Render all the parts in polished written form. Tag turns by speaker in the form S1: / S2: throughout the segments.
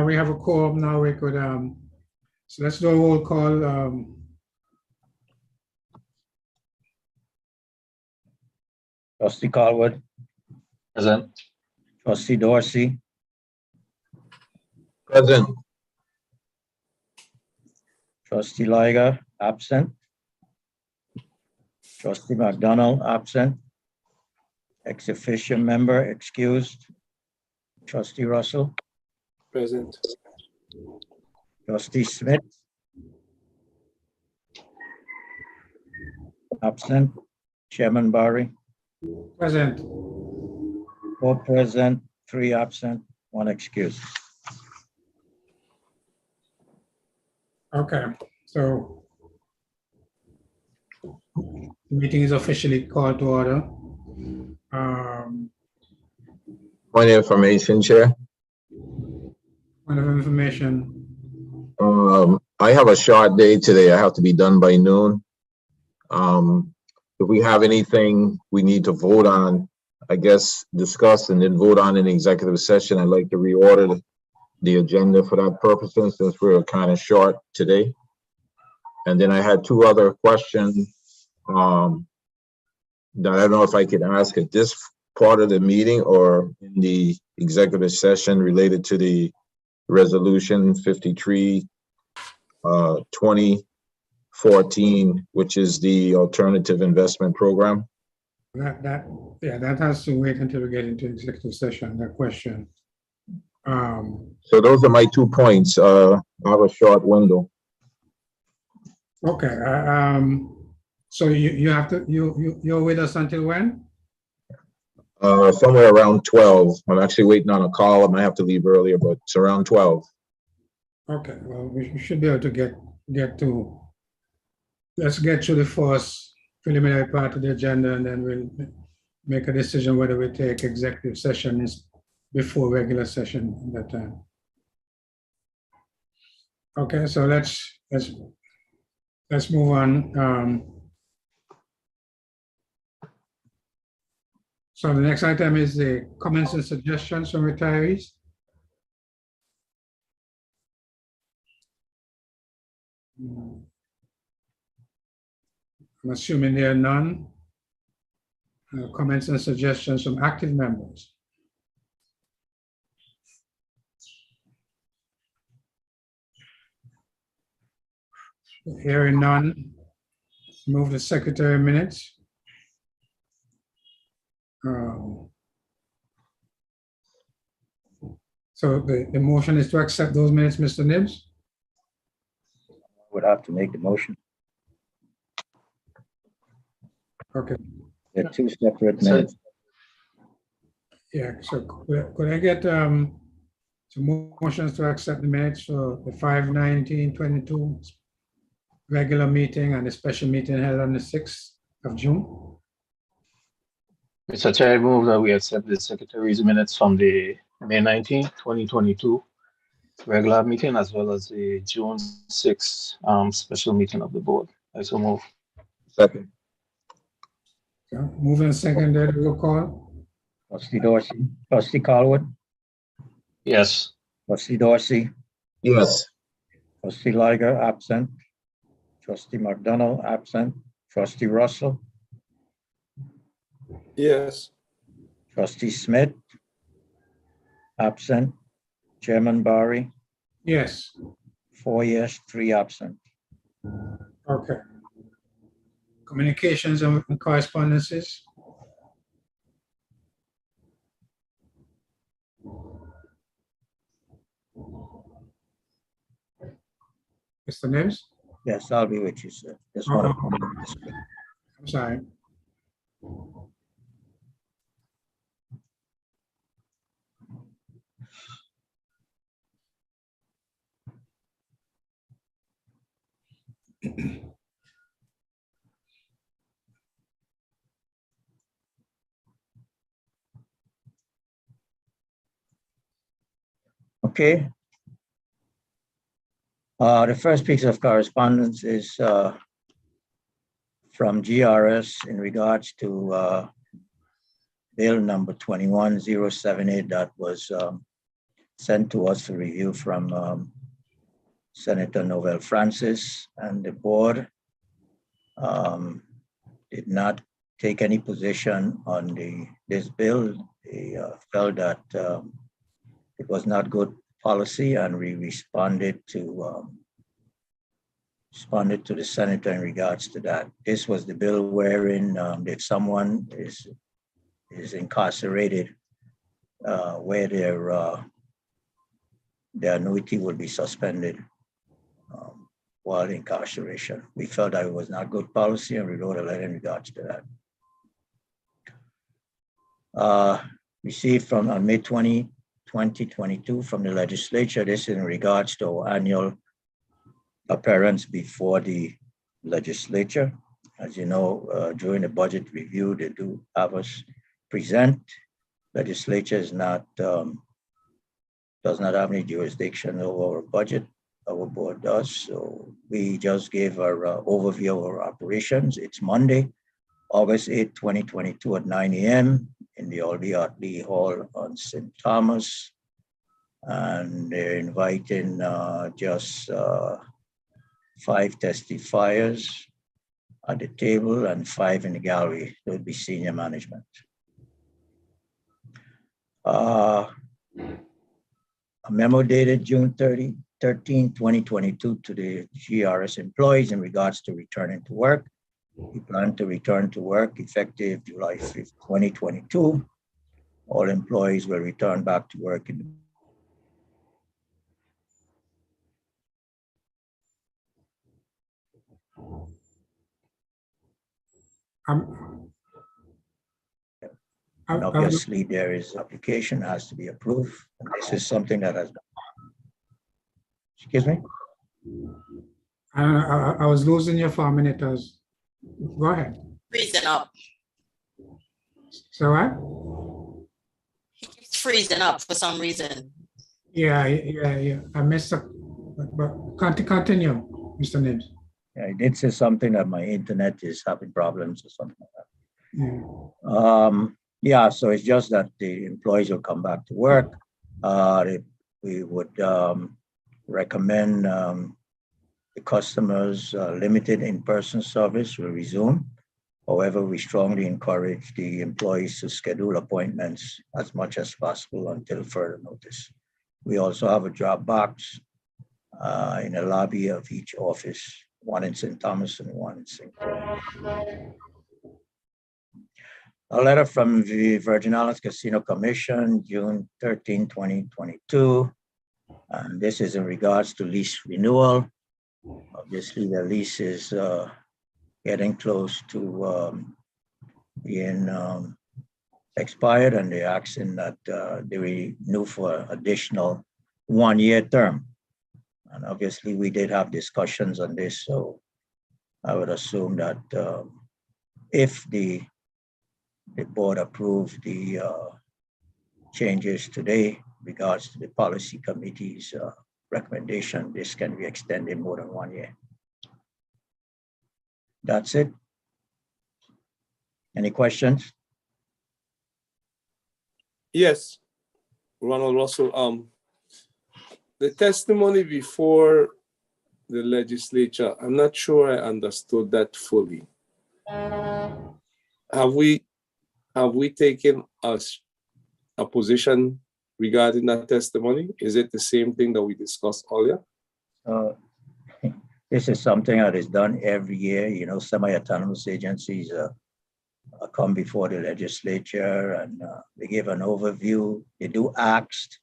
S1: We have a quorum now. We could, so let's do a roll call.
S2: Trustee Colwood.
S3: Present.
S2: Trustee Dorsey.
S3: Present.
S2: Trustee Liger, absent. Trustee McDonald, absent. Ex officio member excused. Trustee Russell.
S4: Present.
S2: Trustee Smith. Absent. Chairman Barry.
S1: Present.
S2: 4 present, 3 absent, 1 excused.
S1: Okay, so the meeting is officially called to order.
S3: Point of information, Chair.
S1: Point of information.
S3: I have a short day today. I have to be done by noon. If we have anything we need to vote on, I guess discuss and then vote on in executive session, I'd like to reorder the agenda for that purpose since we're kind of short today. And then I had 2 other questions that I don't know if I could ask at this part of the meeting or in the executive session related to the resolution 53 2014, which is the alternative investment program.
S1: That has to wait until we get into executive session, that question.
S3: So those are my 2 points. I have a short window.
S1: Okay, so you have to, you're with us until when?
S3: Somewhere around 12. I'm actually waiting on a call. I might have to leave earlier, but it's around 12.
S1: Okay, well, we should be able to get to, let's get to the first preliminary part of the agenda, and then we'll make a decision whether we take executive sessions before regular session at that time. Okay, so let's move on. So the next item is the comments and suggestions from retirees. I'm assuming there are none. Comments and suggestions from active members. Hearing none, move the secretary minutes. So the motion is to accept those minutes, Mr. Nibbs?
S2: Would have to make the motion.
S1: Okay.
S2: They're 2 separate minutes.
S1: Yeah, so could I get some motions to accept the minutes for the 5/19/22 regular meeting and the special meeting held on the 6th of June?
S4: Mr. Chair, I move that we accept the secretary's minutes from the May 19th, 2022 regular meeting, as well as the June 6th special meeting of the board. I so move.
S3: Second.
S1: So moving seconded, roll call.
S2: Trustee Dorsey. Trustee Colwood.
S4: Yes.
S2: Trustee Dorsey.
S3: Yes.
S2: Trustee Liger, absent. Trustee McDonald, absent. Trustee Russell.
S4: Yes.
S2: Trustee Smith, absent. Chairman Barry.
S1: Yes.
S2: 4 yes, 3 absent.
S1: Okay. Communications and correspondences. Mr. Nibbs?
S2: Yes, I'll be with you, sir. Just want to comment this week.
S1: I'm sorry.
S2: Okay. The first piece of correspondence is from GRS in regards to bill number 21078 that was sent to us for review from Senator Novell Francis, and the board did not take any position on this bill. They felt that it was not good policy, and we responded to the senator in regards to that. This was the bill wherein if someone is incarcerated, where their annuity will be suspended while incarceration. We felt that it was not good policy, and we wrote a letter in regards to that. Received on May 20, 2022 from the legislature. This is in regards to our annual appearance before the legislature. As you know, during the budget review, they do have us present. Legislature is not does not have any jurisdiction over our budget. Our board does. So we just gave our overview of our operations. It's Monday, August 8, 2022 at 9 a.m. in the Albiot Lee Hall on St. Thomas. And they're inviting just 5 testifiers at the table and 5 in the gallery. It would be senior management. A memo dated June 13, 2022 to the GERS employees in regards to returning to work. We plan to return to work effective July 5th, 2022. All employees will return back to work in the and obviously there is application has to be approved. And this is something that has been. Excuse me?
S1: I was losing you for a minute. Go ahead.
S5: Freezing up.
S1: So what?
S5: He's freezing up for some reason.
S1: Yeah. I missed up, but continue, Mr. Nibbs.
S2: Yeah, I did say something that my internet is having problems or something like that.
S1: Yeah.
S2: So it's just that the employees will come back to work. We would recommend the customers limited in-person service will resume. However, we strongly encourage the employees to schedule appointments as much as possible until further notice. We also have a drop box in the lobby of each office, one in St. Thomas and one in St. Paul. A letter from the Virgin Islands Casino Commission, June 13, 2022. And this is in regards to lease renewal. Obviously, the lease is getting close to being expired, and they're asking that they renew for additional 1-year term. And obviously, we did have discussions on this, so I would assume that if the board approved the changes today regards to the policy committee's recommendation, this can be extended more than 1 year. That's it. Any questions?
S6: Yes, Ronald Russell. The testimony before the legislature, I'm not sure I understood that fully. Have we taken a position regarding that testimony? Is it the same thing that we discussed earlier?
S2: This is something that is done every year. You know, semi-autonomous agencies come before the legislature and they give an overview. They do ask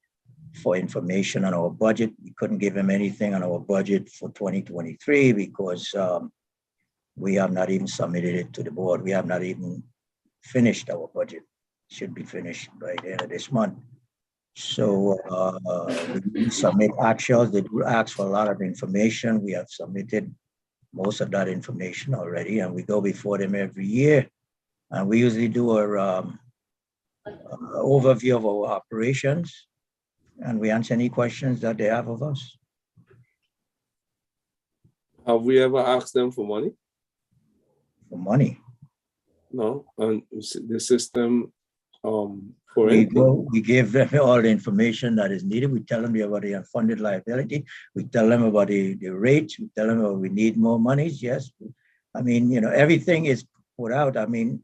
S2: for information on our budget. We couldn't give them anything on our budget for 2023 because we have not even submitted it to the board. We have not even finished our budget. It should be finished by the end of this month. So we submit actuals. They do ask for a lot of information. We have submitted most of that information already, and we go before them every year. And we usually do our overview of our operations, and we answer any questions that they have of us.
S6: Have we ever asked them for money?
S2: For money?
S6: No, and the system for anything.
S2: We give them all the information that is needed. We tell them about the unfunded liability. We tell them about the rates. We tell them we need more monies. Yes. I mean, you know, everything is put out. I mean,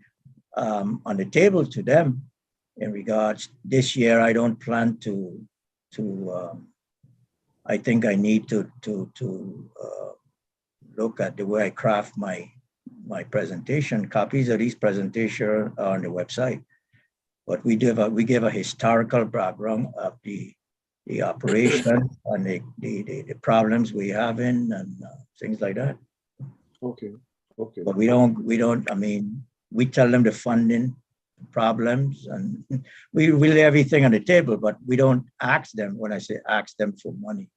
S2: on the table to them in regards this year. I don't plan to I think I need to look at the way I craft my presentation. Copies of these presentations are on the website, but we give a historical background of the operation and the problems we have in and things like that.
S6: Okay. Okay.
S2: But we don't. I mean, we tell them the funding problems and we lay everything on the table, but we don't ask them. When I say ask them for money,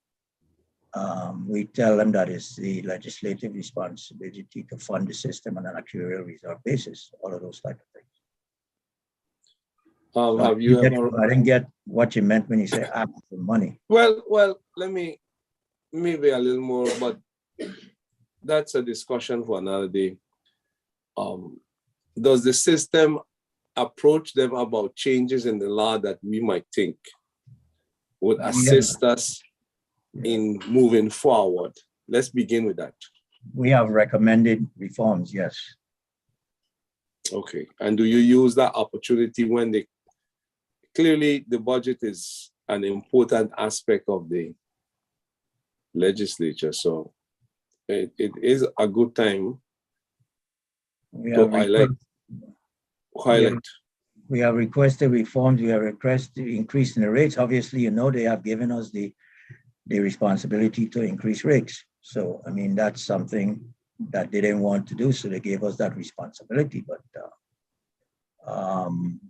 S2: we tell them that it's the legislative responsibility to fund the system on an actuarial reserve basis, all of those type of things.
S6: Have you ever?
S2: I didn't get what you meant when you say ask for money.
S6: Well, let me maybe a little more, but that's a discussion for another day. Does the system approach them about changes in the law that we might think would assist us in moving forward? Let's begin with that.
S2: We have recommended reforms, yes.
S6: Okay. And do you use that opportunity when they clearly the budget is an important aspect of the legislature, so it is a good time to highlight.
S2: We have requested reforms. We have requested increase in the rates. Obviously, you know, they have given us the responsibility to increase rates. So, I mean, that's something that they didn't want to do. So they gave us that responsibility. But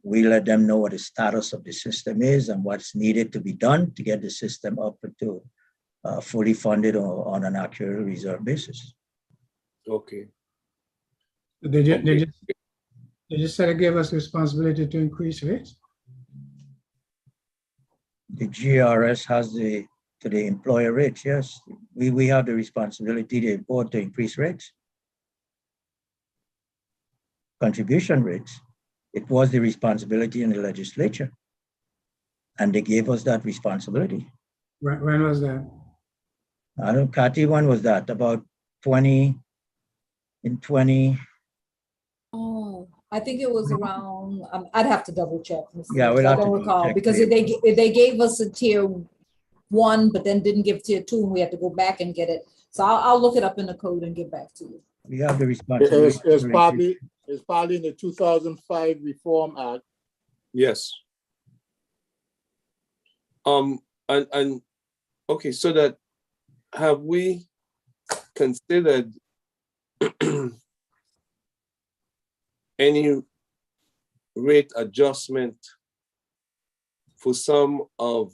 S2: we let them know what the status of the system is and what's needed to be done to get the system up to fully funded on an actuarial reserve basis.
S6: Okay.
S1: They just said it gave us the responsibility to increase rates.
S2: The GERS has the employer rates, yes. We have the responsibility, the board, to increase rates. Contribution rates. It was the responsibility in the legislature. And they gave us that responsibility.
S1: When was that?
S2: I don't know, Cathy, when was that? About 20.
S7: Oh, I think it was around, I'd have to double check.
S2: Yeah, we'll
S7: I
S2: have to
S7: don't recall,
S2: check
S7: because
S2: the-
S7: they gave us a tier 1, but then didn't give tier 2, and we had to go back and get it. So I'll look it up in the code and get back to you.
S2: We have the responsibility.
S8: It's probably in the 2005 Reform Act.
S6: Yes. And okay, so that have we considered any rate adjustment for some of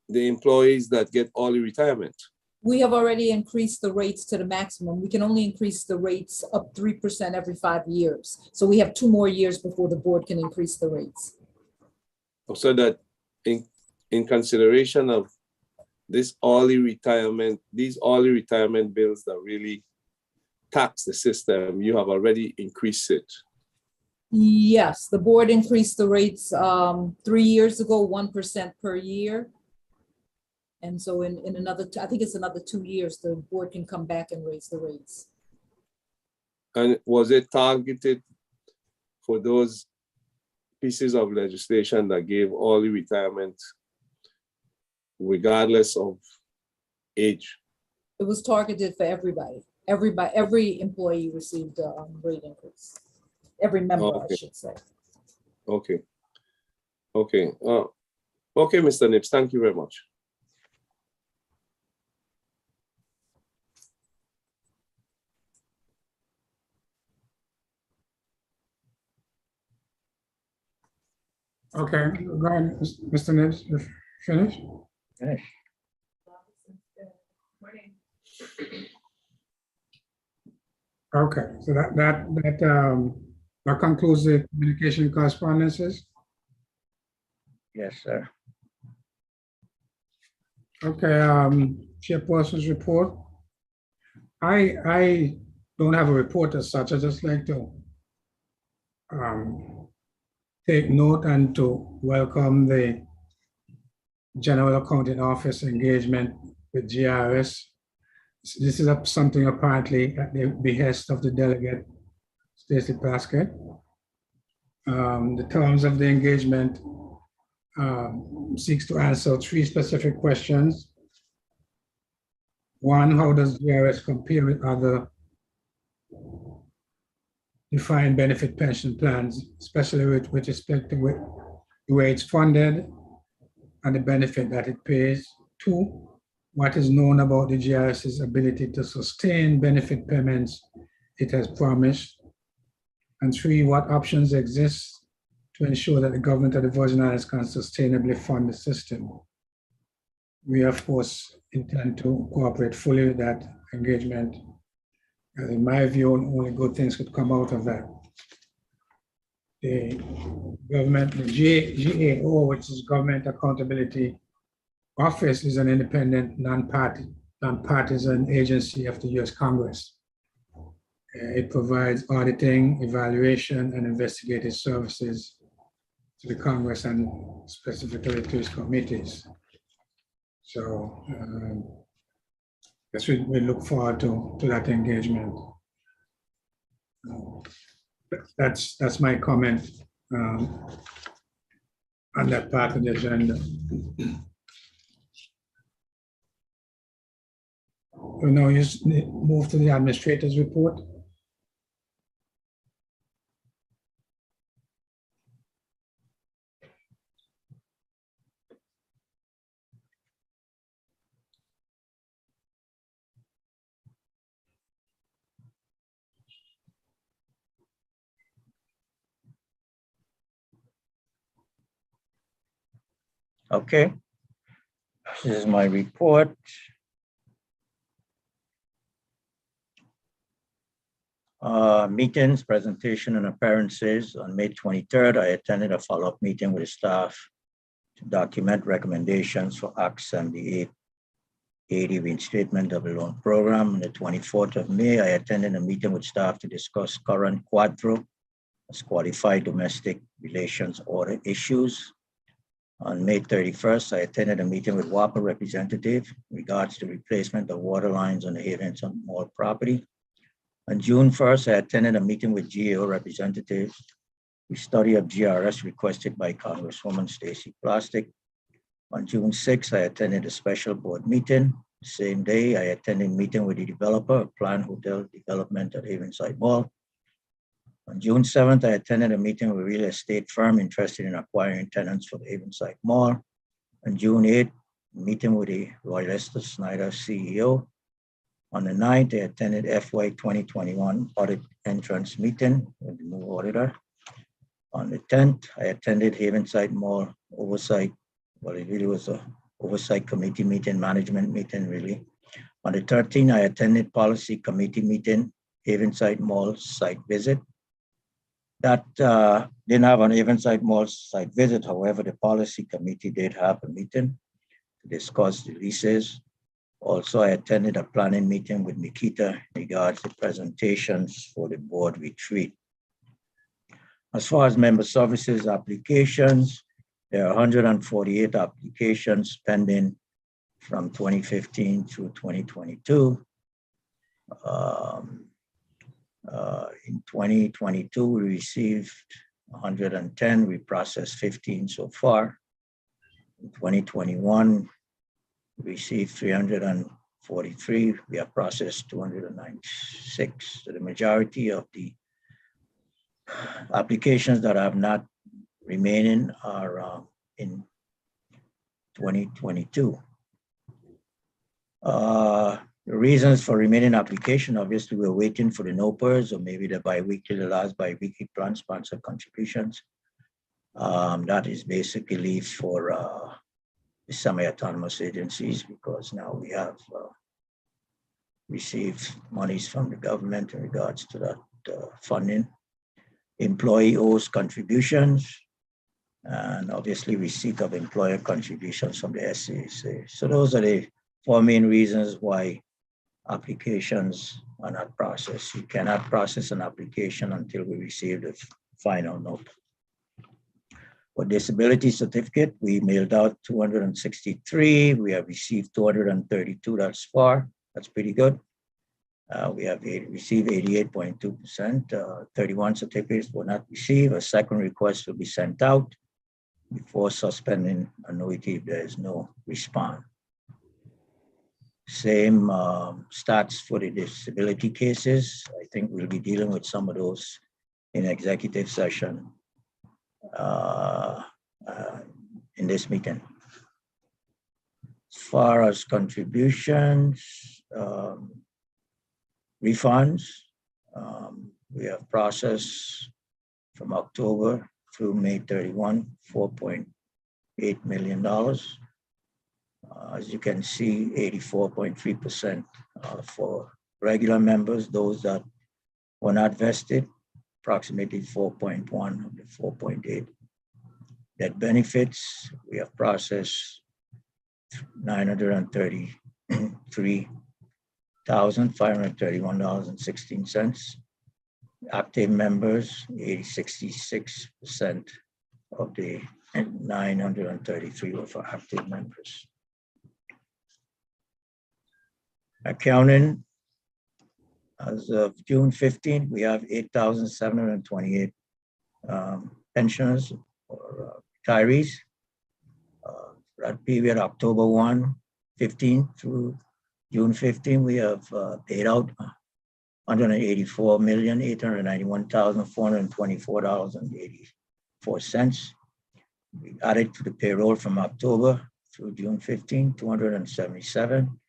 S6: the employees that get early retirement?
S7: We have already increased the rates to the maximum. We can only increase the rates up 3% every 5 years. So we have 2 more years before the board can increase the rates.
S6: So that in consideration of these early retirement bills that really tax the system, you have already increased it.
S7: Yes, the board increased the rates 3 years ago, 1% per year. And so in another, I think it's another 2 years, the board can come back and raise the rates.
S6: And was it targeted for those pieces of legislation that gave early retirement regardless of age? It
S7: was targeted for everybody. Every employee received a rate increase. Every member, I should say.
S6: Okay. Okay. Okay, Mr. Nips, thank you very much.
S1: Okay, go ahead, Mr. Nibbs, you finished?
S2: Finish.
S1: Okay, so that concludes the communication correspondences.
S2: Yes, sir.
S1: Okay, Chairperson's report. I don't have a report as such. I just like to take note and to welcome the General Accounting Office engagement with GRS. This is something apparently at the behest of the delegate, Stacey Plaskett. The terms of the engagement seeks to answer 3 specific questions. 1, how does GRS compare with other defined benefit pension plans, especially with respect to the way it's funded and the benefit that it pays? 2, what is known about the GRS's ability to sustain benefit payments it has promised? And 3, what options exist to ensure that the government of the Virgin Islands can sustainably fund the system? We, of course, intend to cooperate fully with that engagement. In my view, only good things could come out of that. The government, the GAO, which is Government Accountability Office, is an independent, nonpartisan agency of the US Congress. It provides auditing, evaluation, and investigative services to the Congress and specifically to its committees. So yes, we look forward to that engagement. That's my comment on that part of the agenda. So now you move to the administrator's report.
S2: Okay. This is my report. Meetings, presentation, and appearances. On May 23rd, I attended a follow-up meeting with the staff to document recommendations for Act 7880 reinstatement of the loan program. On the 24th of May, I attended a meeting with staff to discuss current quadro as qualified domestic relations order issues. On May 31st, I attended a meeting with WAPA representative in regards to replacement of water lines on the Havenson Mall property. On June 1st, I attended a meeting with GAO representatives. We study of GRS requested by Congresswoman Stacey Plaskett. On June 6th, I attended a special board meeting. The same day, I attended a meeting with the developer of planned hotel development at Havenside Mall. On June 7th, I attended a meeting with a real estate firm interested in acquiring tenants for the Havenside Mall. On June 8th, a meeting with the Royal Esther Snyder CEO. On the 9th, I attended FY 2021 audit entrance meeting with the new auditor. On the 10th, I attended Havenside Mall oversight. Well, it really was a oversight committee meeting, management meeting, really. On the 13th, I attended policy committee meeting, Havenside Mall site visit. That didn't have an Havenside Mall site visit. However, the policy committee did have a meeting to discuss the leases. Also, I attended a planning meeting with Nikita in regards to presentations for the board retreat. As far as member services applications, there are 148 applications pending from 2015 through 2022. In 2022, we received 110, we processed 15 so far. In 2021, we received 343, we have processed 296. So the majority of the applications that have not remaining are in 2022. The reasons for remaining application, obviously, we're waiting for the NOPERS or maybe the bi-weekly, the last bi-weekly plan sponsor contributions. That is basically for the semi-autonomous agencies, because now we have received monies from the government in regards to that funding. Employee owes contributions, and obviously receipt of employer contributions from the SCAC. So those are the 4 main reasons why applications are not processed. You cannot process an application until we receive the final note. For disability certificate, we mailed out 263. We have received 232 thus far. That's pretty good. We have received 88.2%. 31 certificates were not received. A second request will be sent out before suspending annuity if there is no response. Same stats for the disability cases. I think we'll be dealing with some of those in executive session in this meeting. As far as contributions, refunds, we have processed from October through May 31, $4.8 million. As you can see, 84.3% for regular members, those that were not vested, approximately 4.1 of the 4.8. That benefits, we have processed $933,531.16. Active members, 66% of the 933 were for active members. Accounting, as of June 15th, we have 8,728 pensioners or retirees. That period, October 15 through June 15, we have paid out $184,891,424.84. We added to the payroll from October through June 15, 277.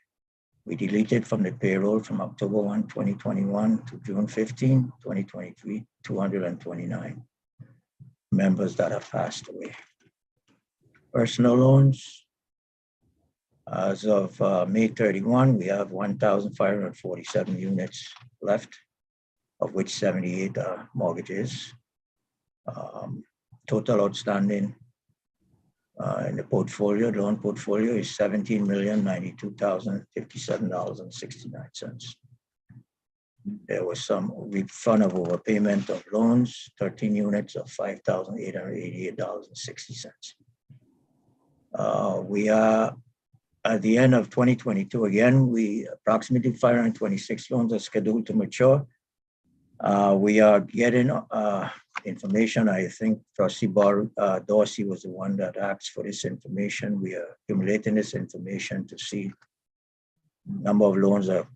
S2: We deleted from the payroll from October 1, 2021 to June 15, 2023, 229 members that have passed away. Personal loans, as of May 31, we have 1,547 units left, of which 78 are mortgages. Total outstanding in the portfolio, the loan portfolio, is $17,092,057.69. There was some refund of overpayment of loans, 13 units of $5,888.60. We are at the end of 2022. Again, we approximately 526 loans are scheduled to mature. We are getting information. I think Trustee Dorsey was the one that asked for this information. We are accumulating this information to see number of loans that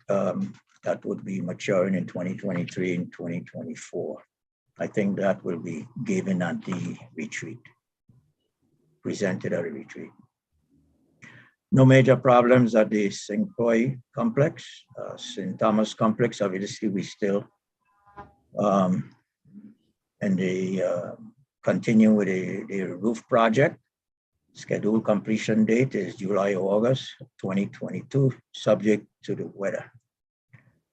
S2: would be maturing in 2023 and 2024. I think that will be given at the retreat, presented at a retreat. No major problems at the St. Croix complex. St. Thomas complex, obviously, we still and they continue with the roof project. Scheduled completion date is July, August 2022, subject to the weather.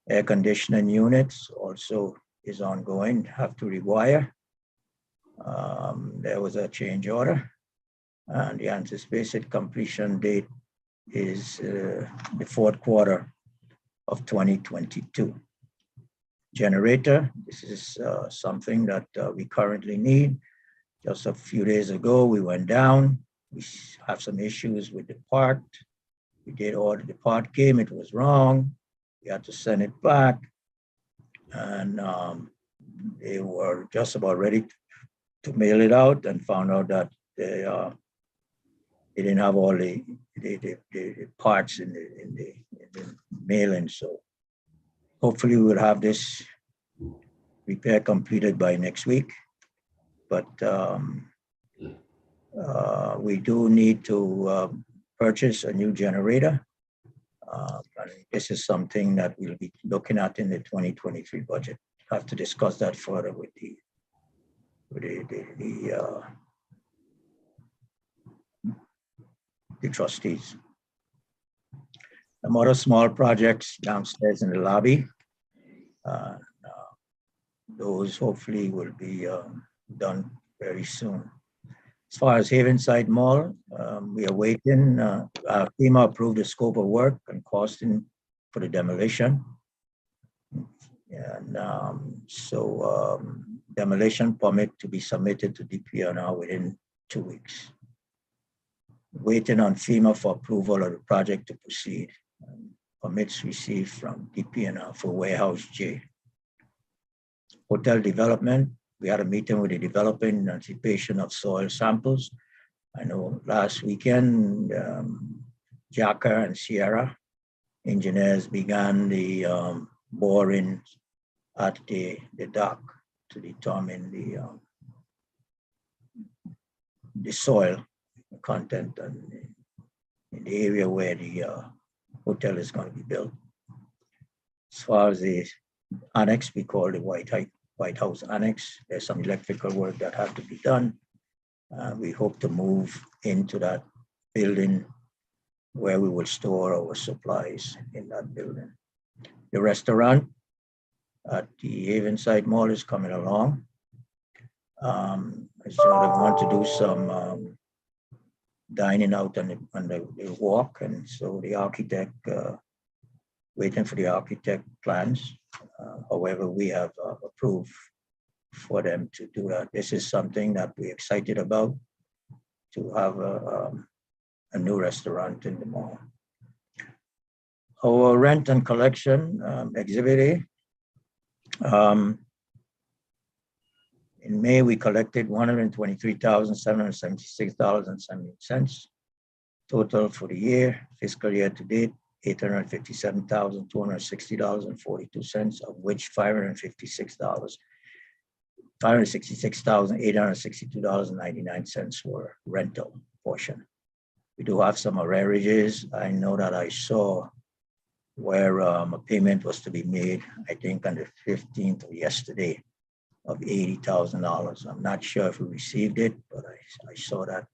S2: Air conditioning units also is ongoing, have to rewire. There was a change order, and the anticipated completion date is the fourth quarter of 2022. Generator, this is something that we currently need. Just a few days ago, we went down. We have some issues with the part. We did order, the part came, it was wrong. We had to send it back. And they were just about ready to mail it out and found out that they didn't have all the parts in the mailing. So hopefully we'll have this repair completed by next week. But we do need to purchase a new generator. This is something that we'll be looking at in the 2023 budget. Have to discuss that further with the trustees. Some other small projects downstairs in the lobby. Those hopefully will be done very soon. As far as Havenside Mall, we are waiting. FEMA approved the scope of work and costing for the demolition. And demolition permit to be submitted to DPR now within 2 weeks. Waiting on FEMA for approval of the project to proceed. Permits received from DPNR for Warehouse J. Hotel development, we had a meeting with the developer in anticipation of soil samples. I know last weekend, Jacka and Sierra engineers began the boring at the dock to determine the soil content and in the area where the hotel is going to be built. As far as the annex, we call the White House Annex, there's some electrical work that have to be done. We hope to move into that building where we will store our supplies in that building. The restaurant at the Havenside Mall is coming along. I sort of want to do some dining out on the walk, and so the architect, waiting for the architect plans. However, we have approved for them to do that. This is something that we're excited about, to have a new restaurant in the mall. Our rent and collection exhibit A. In May, we collected $123,776.78. Total for the year, fiscal year to date, $857,260.42, of which $566,862.99 were rental portion. We do have some arrearages. I know that I saw where a payment was to be made, I think on the 15th or yesterday, of $80,000. I'm not sure if we received it, but I saw that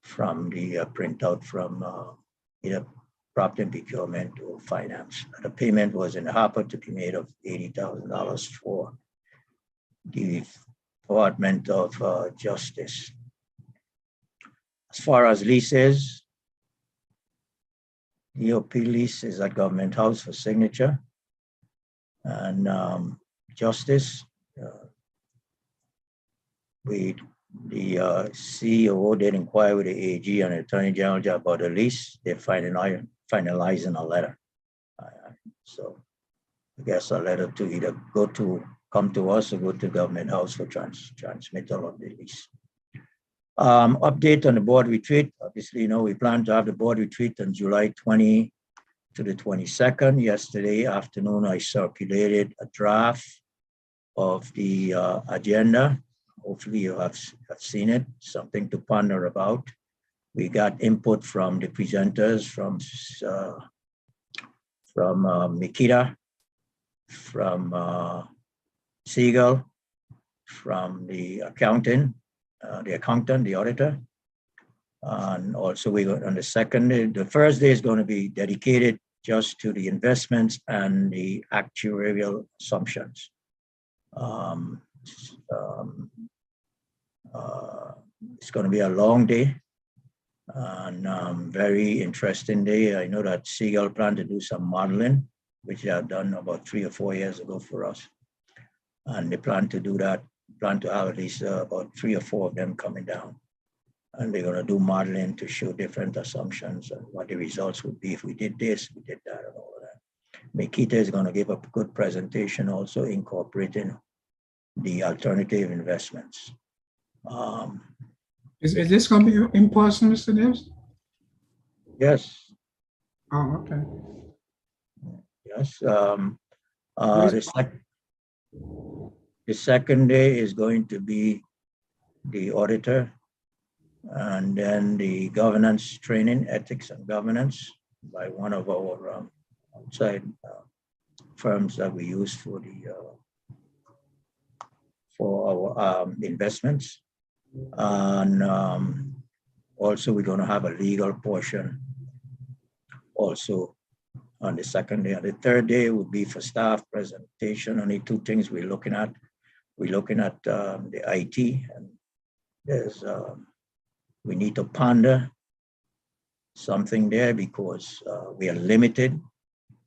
S2: from the printout from either property and procurement or finance. The payment was in the hopper to be made of $80,000 for the Department of Justice. As far as leases, EOP lease is at Government House for signature. And Justice, the CEO did inquire with the AG and the Attorney General about the lease. They're finalizing a letter. So I guess a letter to either come to us or go to Government House for transmittal of the lease. Update on the board retreat. Obviously, we plan to have the board retreat on July 20 to the 22nd. Yesterday afternoon, I circulated a draft of the agenda. Hopefully you have seen it, something to ponder about. We got input from the presenters, from Mikita, from Siegel, from the accountant, the auditor. And also we got on the second day, the first day is going to be dedicated just to the investments and the actuarial assumptions. It's going to be a long day and very interesting day. I know that Siegel planned to do some modeling, which they have done about 3 or 4 years ago for us. And they plan to do that, plan to have at least about 3 or 4 of them coming down. And they're going to do modeling to show different assumptions and what the results would be if we did this, we did that, and all of that. Mikita is going to give a good presentation also incorporating the alternative investments.
S1: Is this going to be in person, Mr. Davis?
S2: Yes.
S1: Oh, okay.
S2: Yes. The second day is going to be the auditor, and then the governance training, ethics and governance, by one of our outside firms that we use for our investments. And also we're going to have a legal portion also on the second day. And the third day would be for staff presentation. Only 2 things we're looking at. We're looking at the IT, and there's we need to ponder something there because we are limited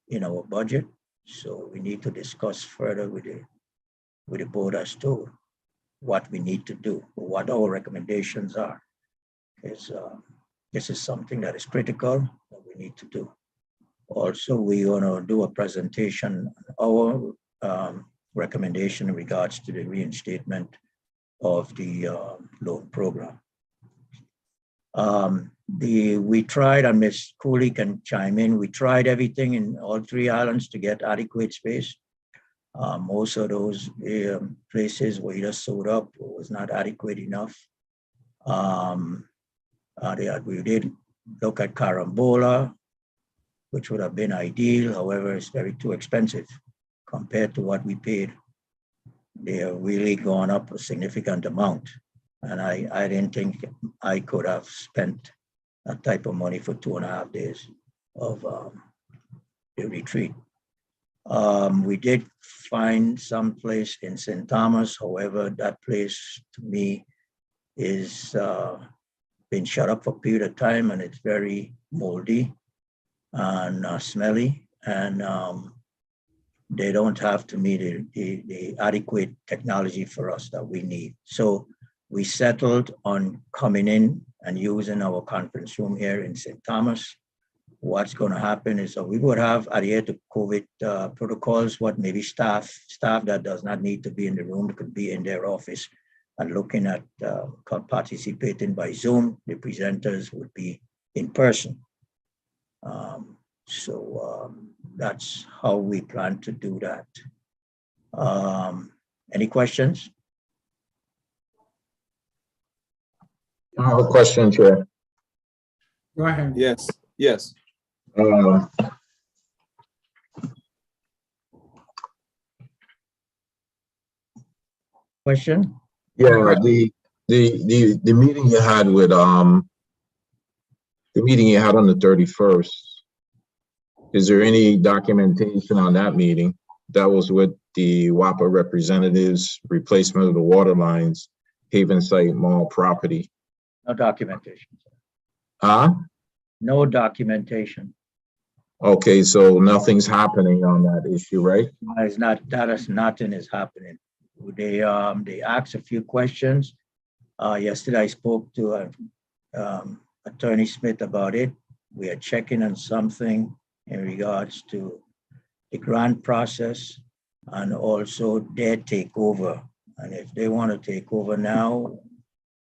S2: in our budget. So we need to discuss further with the board as to what we need to do, what our recommendations are. Because this is something that is critical that we need to do. Also, we're going to do a presentation on our recommendation in regards to the reinstatement of the loan program. We tried, and Ms. Cooley can chime in, we tried everything in all 3 islands to get adequate space. Most of those places were either sold up or was not adequate enough. We did look at Carambola, which would have been ideal. However, it's too expensive compared to what we paid. They have really gone up a significant amount. And I didn't think I could have spent that type of money for 2.5 days of the retreat. We did find some place in St. Thomas. However, that place to me is been shut up for a period of time, and it's very moldy and smelly, and they don't have, to me, the adequate technology for us that we need. So we settled on coming in and using our conference room here in St. Thomas. What's going to happen is we would have adhere to COVID protocols, maybe staff that does not need to be in the room could be in their office and looking at participating by Zoom. The presenters would be in person. That's how we plan to do that. Any questions?
S3: I have a question, Chair.
S1: Go ahead.
S6: Yes.
S2: Question?
S3: Yeah, the meeting you had with the meeting you had on the 31st. Is there any documentation on that meeting? That was with the WAPA representatives, replacement of the water lines, Haven Site Mall property.
S2: No documentation.
S3: Huh?
S2: No documentation.
S3: Okay, so nothing's happening on that issue, right?
S2: Nothing is happening. They asked a few questions. Yesterday I spoke to Attorney Smith about it. We are checking on something in regards to the grant process and also their takeover. And if they want to take over now,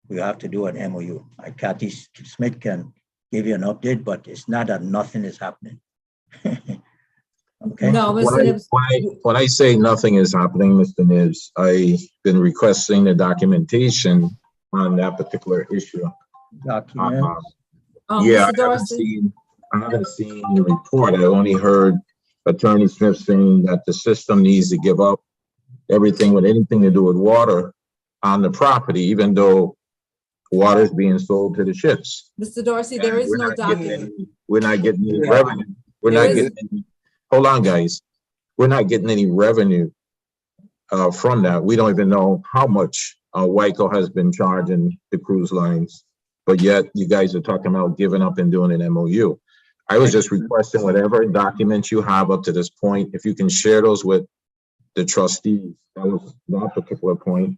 S2: we have to do an MOU. Kathy Smith can give you an update, but it's not that nothing is happening. Okay.
S7: No, Mr. Nibbs.
S3: When I say nothing is happening, Mr. Nibbs, I've been requesting the documentation on that particular issue.
S2: Documents.
S3: Yeah,
S7: Mr. Darcy?
S3: I haven't seen the report. I only heard Attorney Smith saying that the system needs to give up everything with anything to do with water on the property, even though water is being sold to the ships.
S7: Mr. Darcy, there is no document.
S3: We're not getting any revenue. We're not getting any, hold on, guys. We're not getting any revenue from that. We don't even know how much WICO has been charging the cruise lines, but yet you guys are talking about giving up and doing an MOU. I was just requesting whatever documents you have up to this point, if you can share those with the trustees. That was that particular point.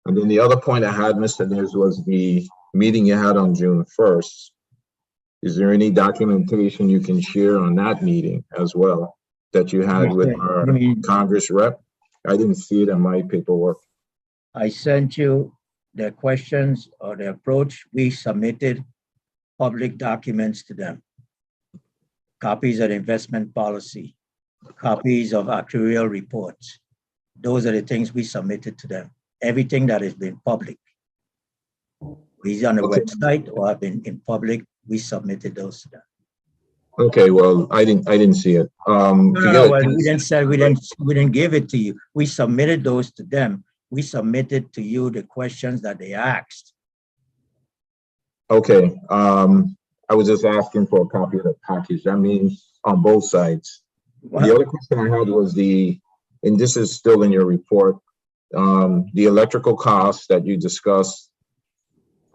S3: And then the other point I had, Mr. Nibbs, was the meeting you had on June 1st. Is there any documentation you can share on that meeting as well that you had with our Congress rep? I didn't see it in my paperwork.
S2: I sent you the questions or the approach. We submitted public documents to them. Copies of the investment policy, copies of actuarial reports. Those are the things we submitted to them. Everything that has been public. These on the website or have been in public, we submitted those to them.
S3: Okay, well, I didn't see it.
S2: We didn't give it to you. We submitted those to them. We submitted to you the questions that they asked.
S3: Okay, I was just asking for a copy of the package. That means on both sides. Well, the other question I had was and this is still in your report, the electrical costs that you discussed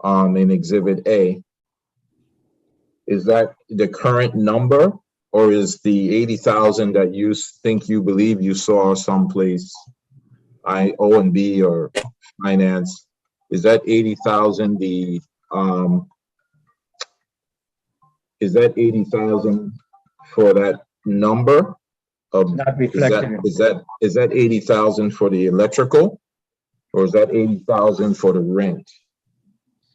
S3: in Exhibit A. Is that the current number, or is the 80,000 that you believe you saw someplace O and B or finance, is that 80,000 is that 80,000 for that number?
S2: Not reflected in
S3: Is that 80,000 for the electrical, or is that 80,000 for the rent?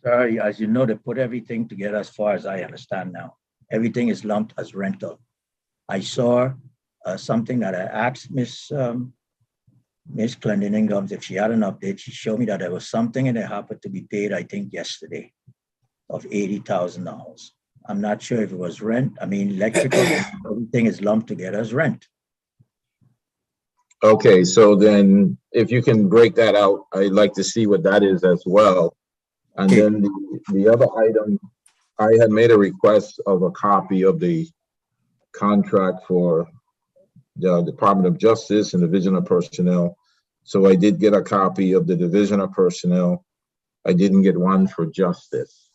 S2: Sorry, as you know, they put everything together as far as I understand now. Everything is lumped as rental. I saw something that I asked Miss Clendeningham's if she had an update. She showed me that there was something and it happened to be paid, I think, yesterday of $80,000. I'm not sure if it was rent. I mean, electrical, everything is lumped together as rent.
S3: Okay, so then if you can break that out, I'd like to see what that is as well. And
S2: Okay.
S3: then the other item, I had made a request of a copy of the contract for the Department of Justice and Division of Personnel. So I did get a copy of the Division of Personnel. I didn't get one for Justice.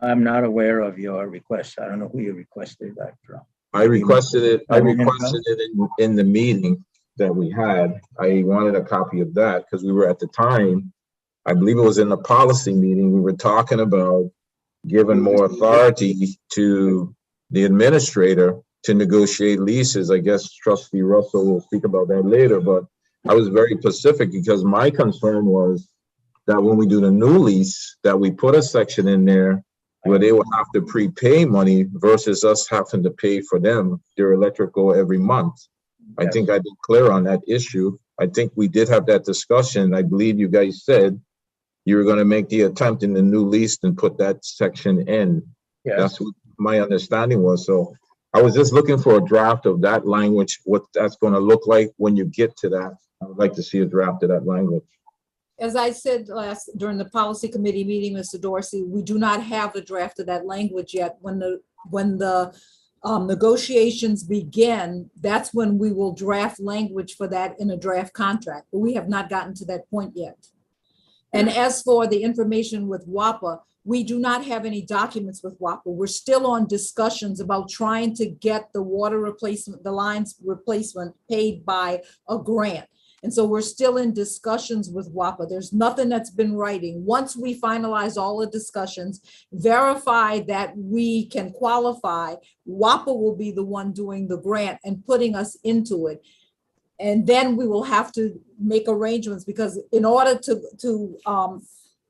S2: I'm not aware of your request. I don't know who you requested that from.
S3: I requested it in the meeting that we had. I wanted a copy of that because we were at the time, I believe it was in the policy meeting, we were talking about giving more authority to the administrator to negotiate leases. I guess Trustee Russell will speak about that later, but I was very specific because my concern was that when we do the new lease, that we put a section in there where they would have to prepay money versus us having to pay for them their electrical every month. I think I've been clear on that issue. I think we did have that discussion. I believe you guys said you were going to make the attempt in the new lease and put that section in.
S2: Yes.
S3: That's what my understanding was. So I was just looking for a draft of that language, what that's going to look like when you get to that. I would like to see a draft of that language.
S7: As I said during the policy committee meeting, Mr. Dorsey, we do not have the draft of that language yet. When the negotiations begin, that's when we will draft language for that in a draft contract, but we have not gotten to that point yet. And as for the information with WAPA, we do not have any documents with WAPA. We're still on discussions about trying to get the water replacement, the lines replacement paid by a grant. And so we're still in discussions with WAPA. There's nothing that's been writing. Once we finalize all the discussions, verify that we can qualify, WAPA will be the one doing the grant and putting us into it. And then we will have to make arrangements because in order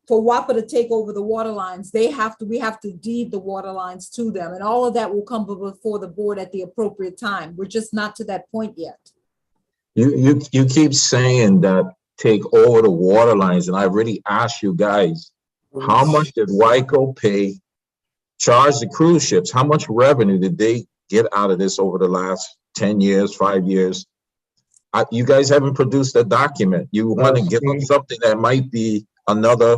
S7: for WAPA to take over the water lines, we have to deed the water lines to them. And all of that will come before the board at the appropriate time. We're just not to that point yet.
S3: You keep saying that take over the water lines, and I already asked you guys, how much did WICO charge the cruise ships? How much revenue did they get out of this over the last 10 years, 5 years? You guys haven't produced a document. You want to give up something that might be another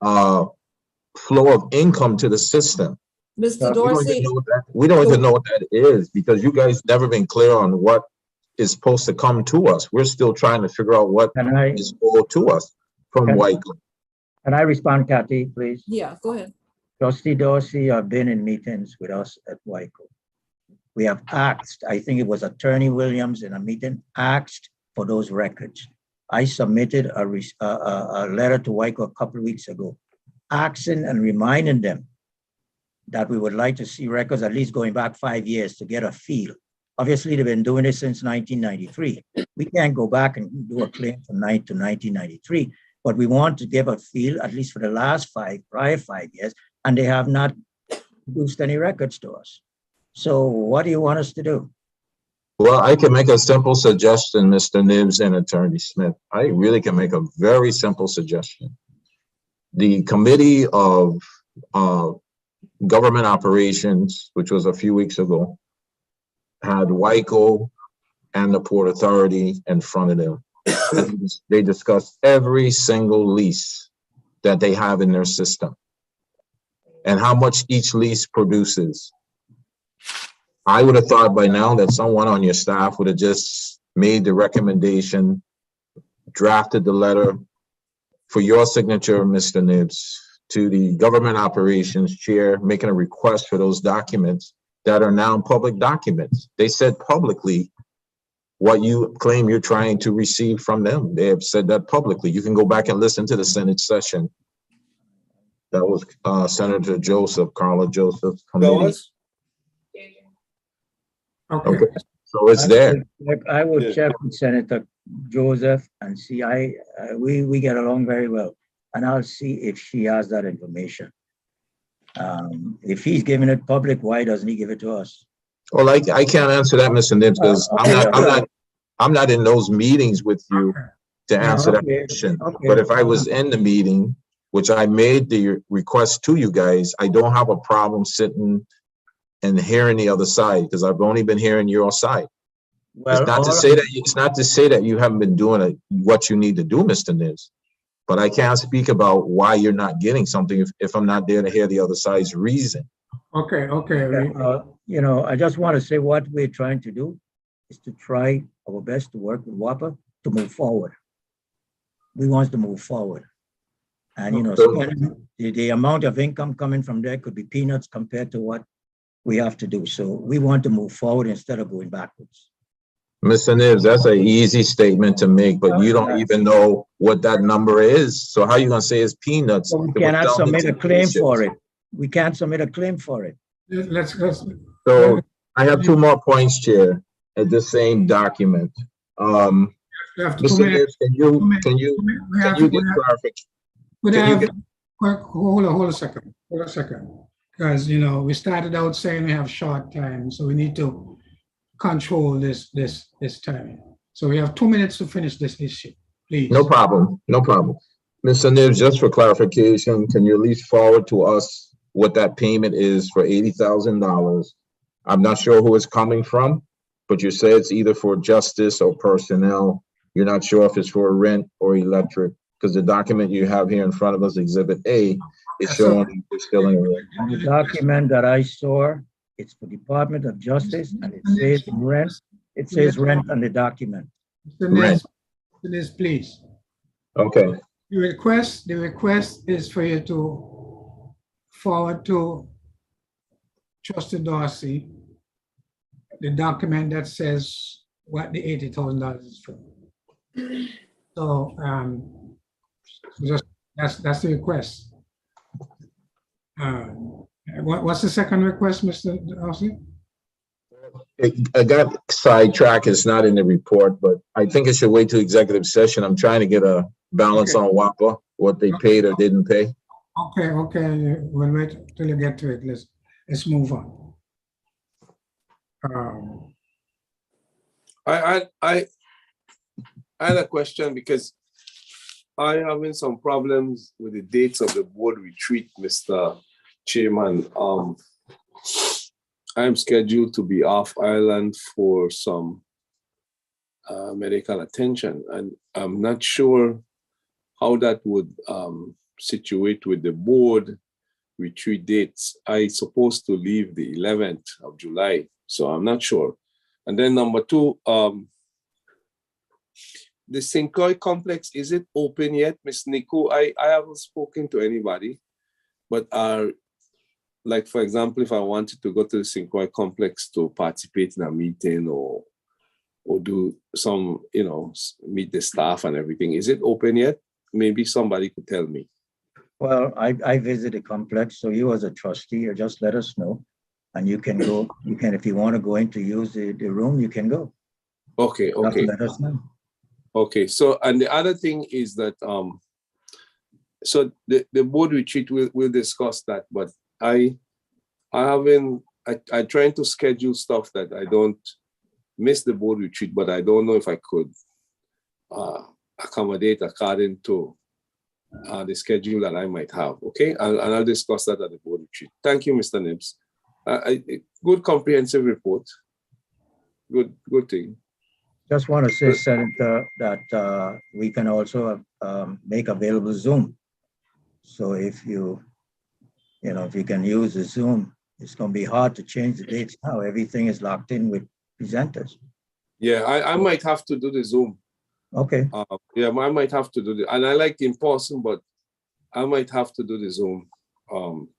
S3: flow of income to the system.
S7: Mr. Dorsey,
S3: we don't even know what that is because you guys never been clear on what is supposed to come to us. We're still trying to figure out what is owed to us from WICO.
S2: Can I respond, Kathy, please?
S7: Yeah, go ahead.
S2: Trustee Dorsey have been in meetings with us at WICO. We have asked, I think it was Attorney Williams in a meeting, asked for those records. I submitted a letter to WICO a couple of weeks ago, asking and reminding them that we would like to see records at least going back 5 years to get a feel. Obviously, they've been doing this since 1993. We can't go back and do a claim from 1993, but we want to give a feel, at least for the prior 5 years, and they have not produced any records to us. So what do you want us to do?
S3: Well, I can make a simple suggestion, Mr. Nibbs and Attorney Smith. I really can make a very simple suggestion. The Committee of Government Operations, which was a few weeks ago, had WICO and the Port Authority in front of them. And they discussed every single lease that they have in their system and how much each lease produces. I would have thought by now that someone on your staff would have just made the recommendation, drafted the letter for your signature, Mr. Nibbs, to the Government Operations Chair, making a request for those documents that are now public documents. They said publicly what you claim you're trying to receive from them. They have said that publicly. You can go back and listen to the Senate session. That was Senator Joseph, Carla Joseph's committee.
S6: Yours?
S1: Okay,
S3: Okay, so it's there.
S2: I would
S6: Yeah.
S2: check with Senator Joseph and see, we get along very well. And I'll see if she has that information. If he's giving it public, why doesn't he give it to us?
S3: Well, I can't answer that, Mr. Nibbs, because I'm not in those meetings with you to answer that
S2: Okay,
S3: question.
S2: okay.
S3: But if I was in the meeting, which I made the request to you guys, I don't have a problem sitting and hearing the other side, because I've only been hearing your side.
S2: Well,
S3: It's not to say that you haven't been doing what you need to do, Mr. Nibbs. But I can't speak about why you're not getting something if I'm not there to hear the other side's reason.
S1: okay.
S2: you know, I just want to say what we're trying to do is to try our best to work with WAPA to move forward. We want to move forward. And, you know, spending the amount of income coming from there could be peanuts compared to what we have to do. So we want to move forward instead of going backwards.
S3: Mr. Nibbs, that's an easy statement to make, but you don't even know what that number is. So how are you gonna say it's peanuts?
S2: So we cannot submit a claim for it. We can't submit a claim for it.
S1: Let's,
S3: So I have two more points, Chair, at the same document.
S1: we have to
S3: Mr. Nibbs, can you get clarification?
S1: Hold on a second, because, you know, we started out saying we have short time, so we need to control this time. So we have 2 minutes to finish this issue, please.
S3: No problem, no problem. Mr. Nibbs, just for clarification, can you at least forward to us what that payment is for $80,000? I'm not sure who it's coming from, but you say it's either for justice or personnel. You're not sure if it's for rent or electric, because the document you have here in front of us, Exhibit A, is showing you're still in rent.
S2: And the document that I saw, it's for Department of Justice, and it says rent. It says rent on the document.
S3: Rent.
S1: Please.
S3: Okay,
S1: The request is for you to forward to Trustee Dorsey the document that says what the $80,000 is for. So that's the request. What's the second request, Mr. Dorsey?
S3: I got sidetracked. It's not in the report, but I think it should wait to executive session. I'm trying to get a balance on WAPA, what they paid or didn't pay.
S1: Okay, we'll wait till you get to it. Let's move on.
S6: I had a question because I'm having some problems with the dates of the board retreat, Mr. Chairman. I'm scheduled to be off island for some medical attention, and I'm not sure how that would situate with the board retreat dates. I'm supposed to leave the 11th of July, so I'm not sure. And then number two, the Sinkoy complex, is it open yet, Ms. Nico? I haven't spoken to anybody, but like, for example, if I wanted to go to the Sinkoy complex to participate in a meeting or do some, you know, meet the staff and everything, is it open yet? Maybe somebody could tell me.
S2: Well, I visit the complex, so you as a trustee, you just let us know. And you can go, if you want to go in to use the room, you can go.
S6: Okay.
S2: Just let us know.
S6: Okay, so, and the other thing is that, so the board retreat, we'll discuss that, but I trying to schedule stuff that I don't miss the board retreat, but I don't know if I could accommodate according to the schedule that I might have, okay? And I'll discuss that at the board retreat. Thank you, Mr. Nibbs. Good comprehensive report. Good thing.
S2: Just want to say, Senator, that we can also make available Zoom. So if you can use the Zoom, it's going to be hard to change the dates now. Everything is locked in with presenters.
S6: Yeah, I might have to do the Zoom.
S2: Okay.
S6: Yeah, I might have to do the, and I like in person, but I might have to do the Zoom,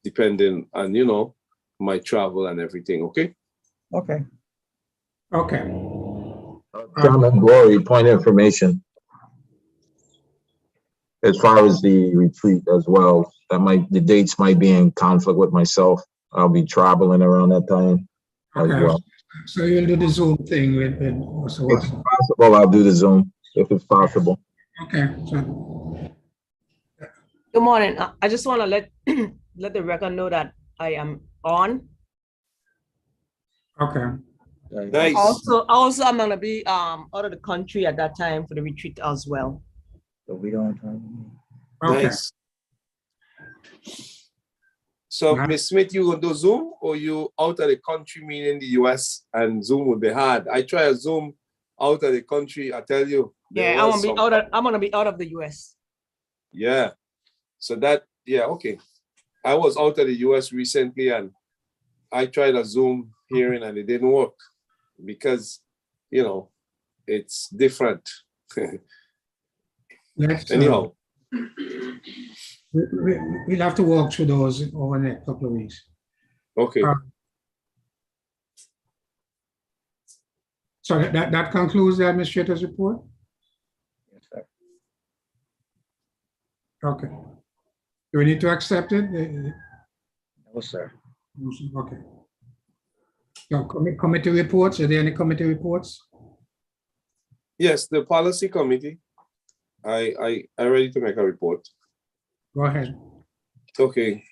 S6: depending on, you know, my travel and everything. Okay.
S2: Okay.
S1: Okay.
S3: Chairman Glory, point of information. As far as the retreat as well, the dates might be in conflict with myself. I'll be traveling around that time as
S1: Okay,
S3: well.
S1: so you'll do the Zoom thing with
S3: If
S1: Mr. Watson.
S3: possible, I'll do the Zoom if it's possible.
S1: Okay, so,
S9: Good morning. I just want to let let the record know that I am on.
S1: okay,
S6: Nice.
S9: Also, I'm gonna be out of the country at that time for the retreat as well.
S2: So we don't.
S1: okay.
S6: Nice. So,
S1: Nice.
S6: Ms. Smith, you gonna do Zoom or you out of the country, meaning the US, and Zoom would be hard. I try a Zoom out of the country, I tell you.
S9: Yeah, I'm gonna be out of the US.
S6: Yeah. So that, yeah, okay. I was out of the US recently and I tried a Zoom hearing and it didn't work because, you know, it's different.
S1: Let's,
S6: Anyhow,
S1: we'll have to walk through those over the next couple of weeks.
S6: okay.
S1: So that concludes the administrator's report?
S2: Yes, sir.
S1: Okay. Do we need to accept it?
S2: No, sir.
S1: Okay. So committee reports, are there any committee reports?
S6: Yes, the policy committee. I ready to make a report.
S1: Go ahead.
S6: Okay.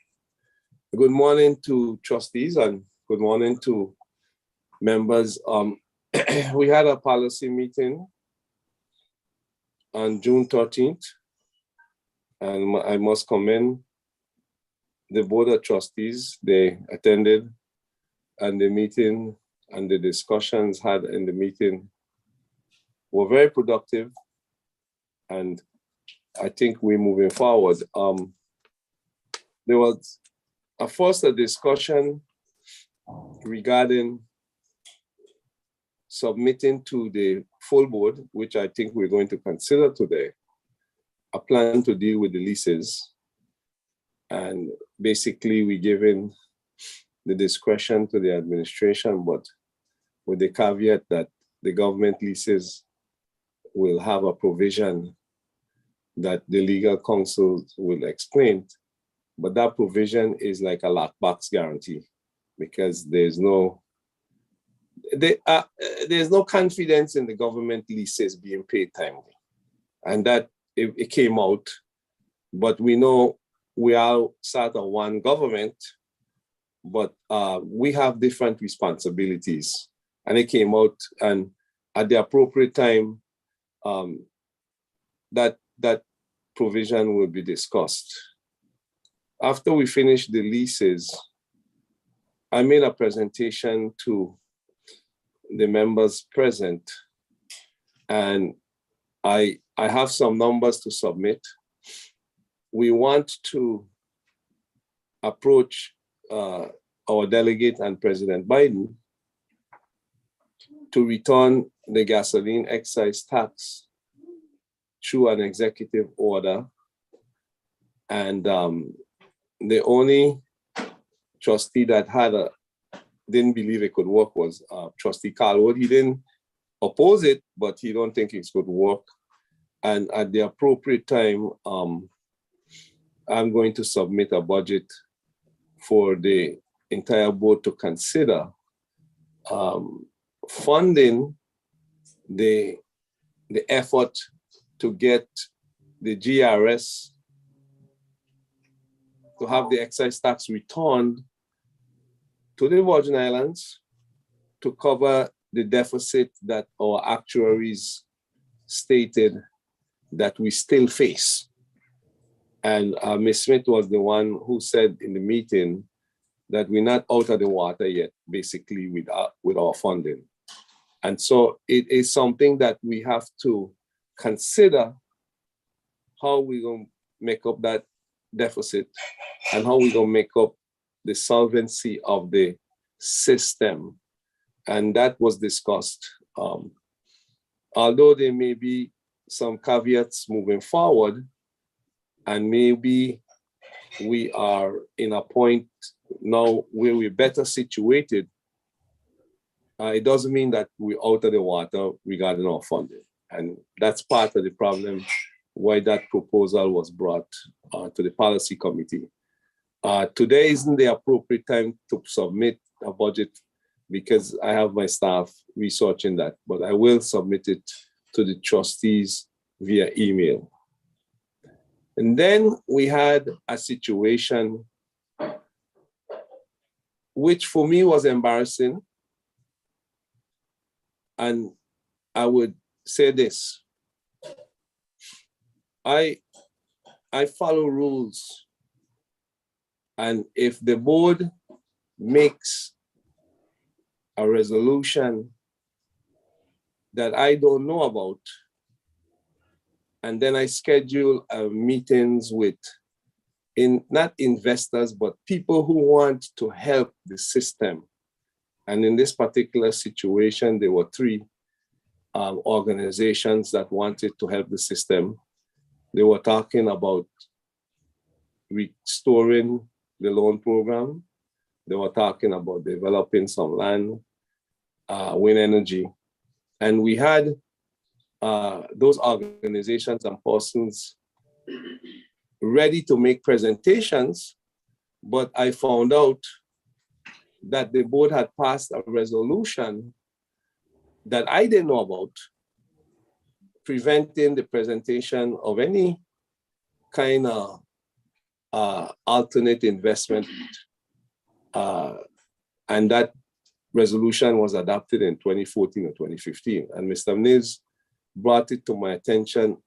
S6: Good morning to trustees and good morning to members. We had a policy meeting on June 13th, and I must commend the Board of Trustees. They attended, and the meeting and the discussions had in the meeting were very productive, and I think we're moving forward. There was a discussion regarding submitting to the full board, which I think we're going to consider today, a plan to deal with the leases. And basically we're giving the discretion to the administration, but with the caveat that the government leases will have a provision that the legal counsel will explain. But that provision is like a lockbox guarantee because there's no confidence in the government leases being paid timely. And that it came out, but we know we are sort of one government, but we have different responsibilities. And it came out, and at the appropriate time, that provision will be discussed. After we finish the leases, I made a presentation to the members present, and I have some numbers to submit. We want to approach our delegate and President Biden to return the gasoline excise tax through an executive order. And the only trustee that didn't believe it could work was Trustee Carlwood. He didn't oppose it, but he don't think it could work. And at the appropriate time, I'm going to submit a budget for the entire board to consider funding the effort to get the GERS to have the excise tax returned to the Virgin Islands to cover the deficit that our actuaries stated that we still face. And Ms. Smith was the one who said in the meeting that we're not out of the water yet, basically with our funding. And so it is something that we have to consider how we're going to make up that deficit and how we're going to make up the solvency of the system. And that was discussed. Although there may be some caveats moving forward, and maybe we are in a point now where we're better situated it doesn't mean that we're out of the water regarding our funding. And that's part of the problem why that proposal was brought to the policy committee. Today isn't the appropriate time to submit a budget because I have my staff researching that, but I will submit it to the trustees via email. And then we had a situation which for me was embarrassing. And I would say this, I follow rules. And if the board makes a resolution that I don't know about, and then I schedule meetings with not investors, but people who want to help the system. And in this particular situation, there were 3 organizations that wanted to help the system. They were talking about restoring the loan program. They were talking about developing some land, wind energy. And we had those organizations and persons ready to make presentations, but I found out that the board had passed a resolution that I didn't know about, preventing the presentation of any kind of alternate investment. And that resolution was adopted in 2014 or 2015. And Mr. Nils brought it to my attention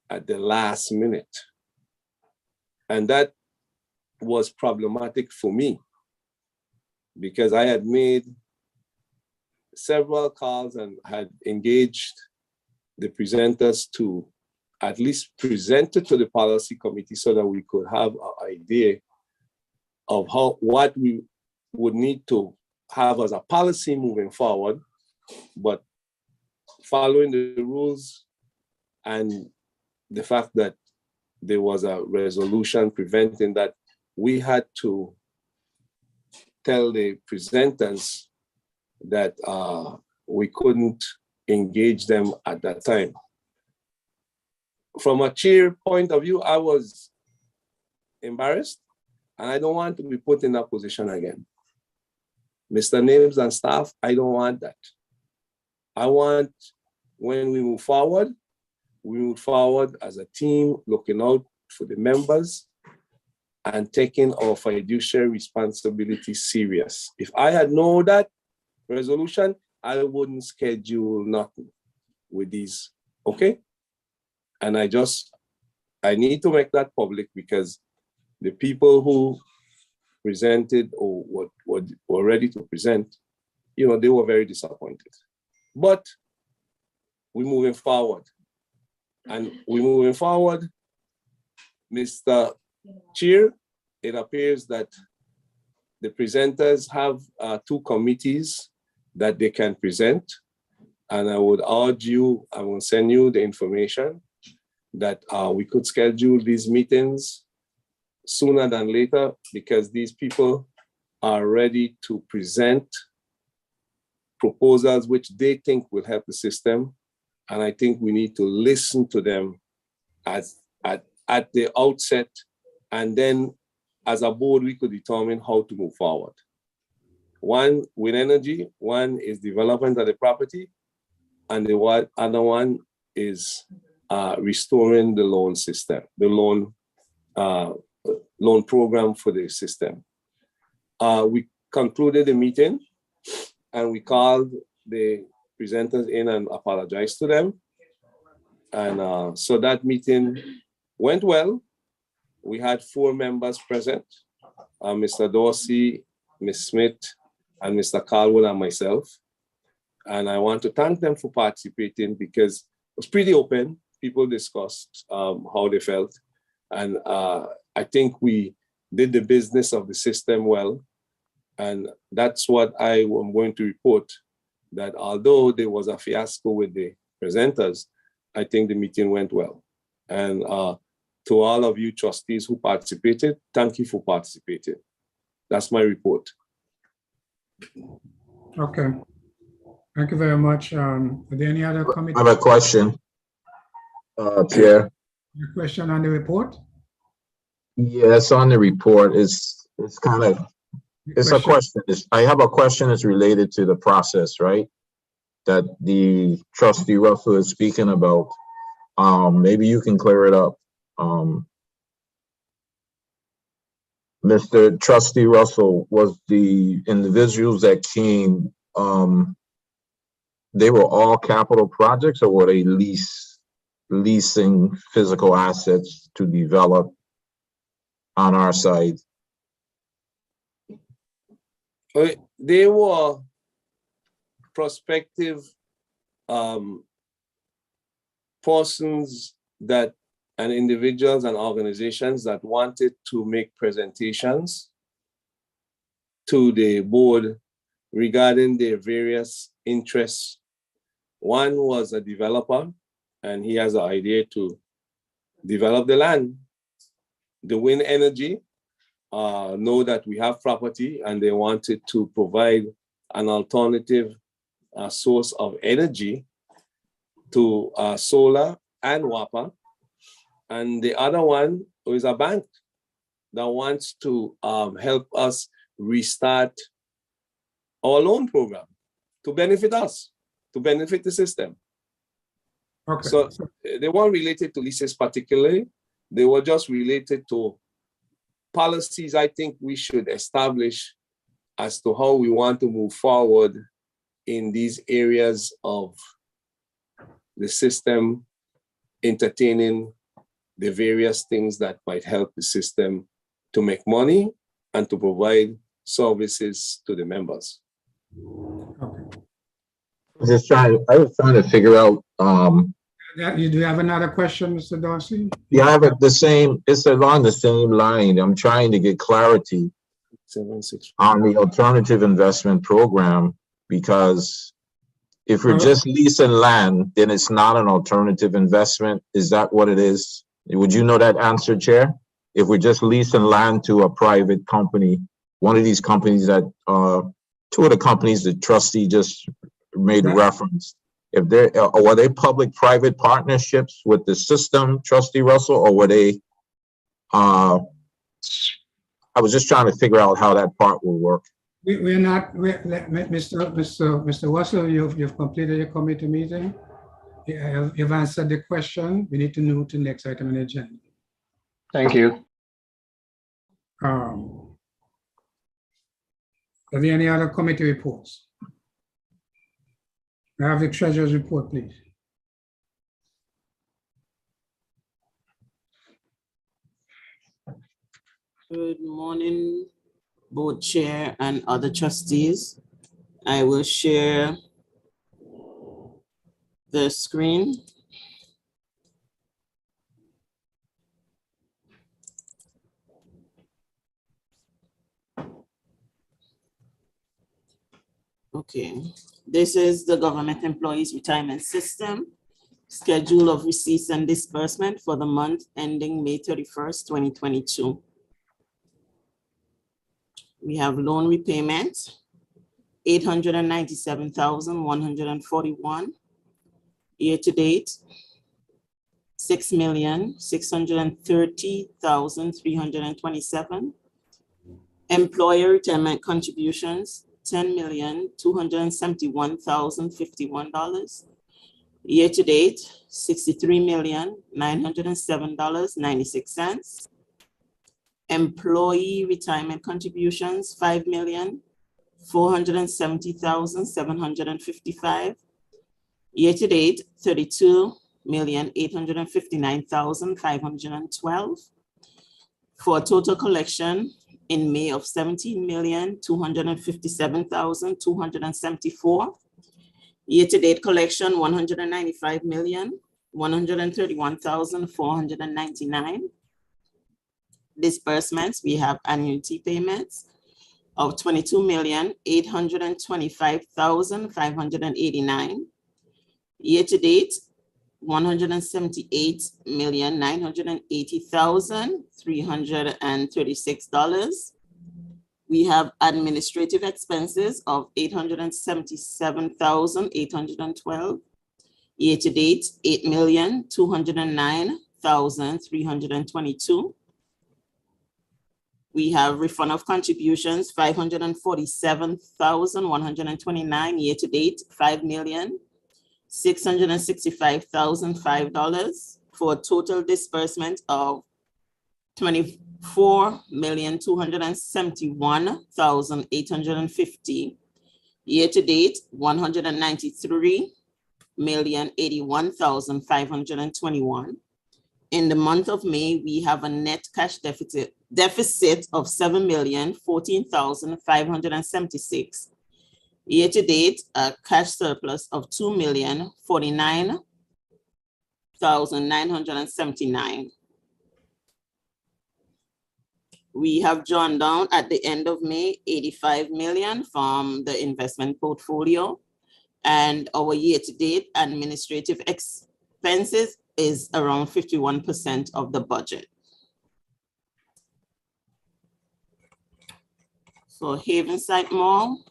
S6: at the last minute. And that was problematic for me because I had made several calls and had engaged the presenters to at least present it to the policy committee so that we could have an idea of what we would need to have as a policy moving forward, but following the rules and the fact that there was a resolution preventing that, we had to tell the presenters that we couldn't engage them at that time. From a chair point of view, I was embarrassed and I don't want to be put in that position again. Mr. Names and staff, I don't want that. I want, when we move forward as a team, looking out for the members and taking our fiduciary responsibility serious. If I had known that resolution, I wouldn't schedule nothing with these, okay? And I need to make that public because the people who presented or were ready to present, they were very disappointed. But we're moving forward. And we're moving forward, Mr. Chair, it appears that the presenters have 2 committees that they can present. And I would urge you, I will send you the information that we could schedule these meetings sooner than later because these people are ready to present proposals which they think will help the system. And I think we need to listen to them at the outset. And then as a board, we could determine how to move forward. One, wind energy, one is development of the property, and the other one is restoring the loan system, the loan program for the system. We concluded the meeting and we called the presenters in and apologized to them. And so that meeting went well. We had 4 members present, Mr. Dorsey, Ms. Smith, and Mr. Carlwood and myself. And I want to thank them for participating because it was pretty open. People discussed how they felt. And I think we did the business of the system well. And that's what I am going to report, that although there was a fiasco with the presenters, I think the meeting went well. And to all of you trustees who participated, thank you for participating. That's my report.
S1: Okay. Thank you very much. Are there any other
S3: I
S1: committee
S3: have a question, Chair.
S1: question on the report?
S3: Yes, on the report, it's kind of, it's a question. I have a question that's related to the process, right? That the trustee Russell is speaking about. Maybe you can clear it up. Mr. Trustee Russell, was the individuals that came, they were all capital projects, or were they leasing physical assets to develop on our side?
S6: They were prospective persons that and individuals and organizations that wanted to make presentations to the board regarding their various interests. One was a developer, and he has an idea to develop the land. The wind energy know that we have property, and they wanted to provide an alternative source of energy to solar and WAPA. And the other one is a bank that wants to help us restart our loan program to benefit us, to benefit the system.
S1: Okay.
S6: So they weren't related to leases particularly. They were just related to policies I think we should establish as to how we want to move forward in these areas of the system, entertaining the various things that might help the system to make money and to provide services to the members.
S1: Okay.
S3: I was trying to figure out,
S1: You do have another question, Mr. Dorsey?
S3: yeah, I have it's along the same line. I'm trying to get clarity on the alternative investment program, because if we're just leasing land, then it's not an alternative investment. Is that what it is? Would you know that answer, Chair? If we're just leasing land to a private company, one of these companies that, two of the companies the trustee just made reference, if were they public-private partnerships with the system, Trustee Russell, or were they, I was just trying to figure out how that part will work.
S1: We're not, Mr. Russell, you've completed your committee meeting. You've answered the question. We need to move to the next item on the agenda.
S4: Thank you.
S1: Are there any other committee reports? I have the treasurer's report, please.
S10: Good morning, board chair and other trustees. I will share the screen. Okay, this is the government employees retirement system schedule of receipts and disbursement for the month ending May 31st, 2022. We have loan repayment, $897,141. Year to date, $6,630,327. Employer retirement contributions, $10,271,051. Year to date, $63,907.96. Employee retirement contributions, $5,470,755. Year to date, $32,859,512. For a total collection in May of $17,257,274. Year to date collection, $195,131,499. Disbursements, we have annuity payments of $22,825,589. Year to date, $178,980,336. We have administrative expenses of 877,812. Year-to-date, 8,209,322. We have refund of contributions, 547,129. Year-to-date, $5,665,005, for a total disbursement of $24,271,850. Year-to-date, $193,081,521. In the month of May, we have a net cash deficit of $7,014,576. Year-to-date, a cash surplus of $2,049,979. We have drawn down at the end of May, $85 million from the investment portfolio. And our year-to-date administrative expenses is around 51% of the budget. For Havenside Mall,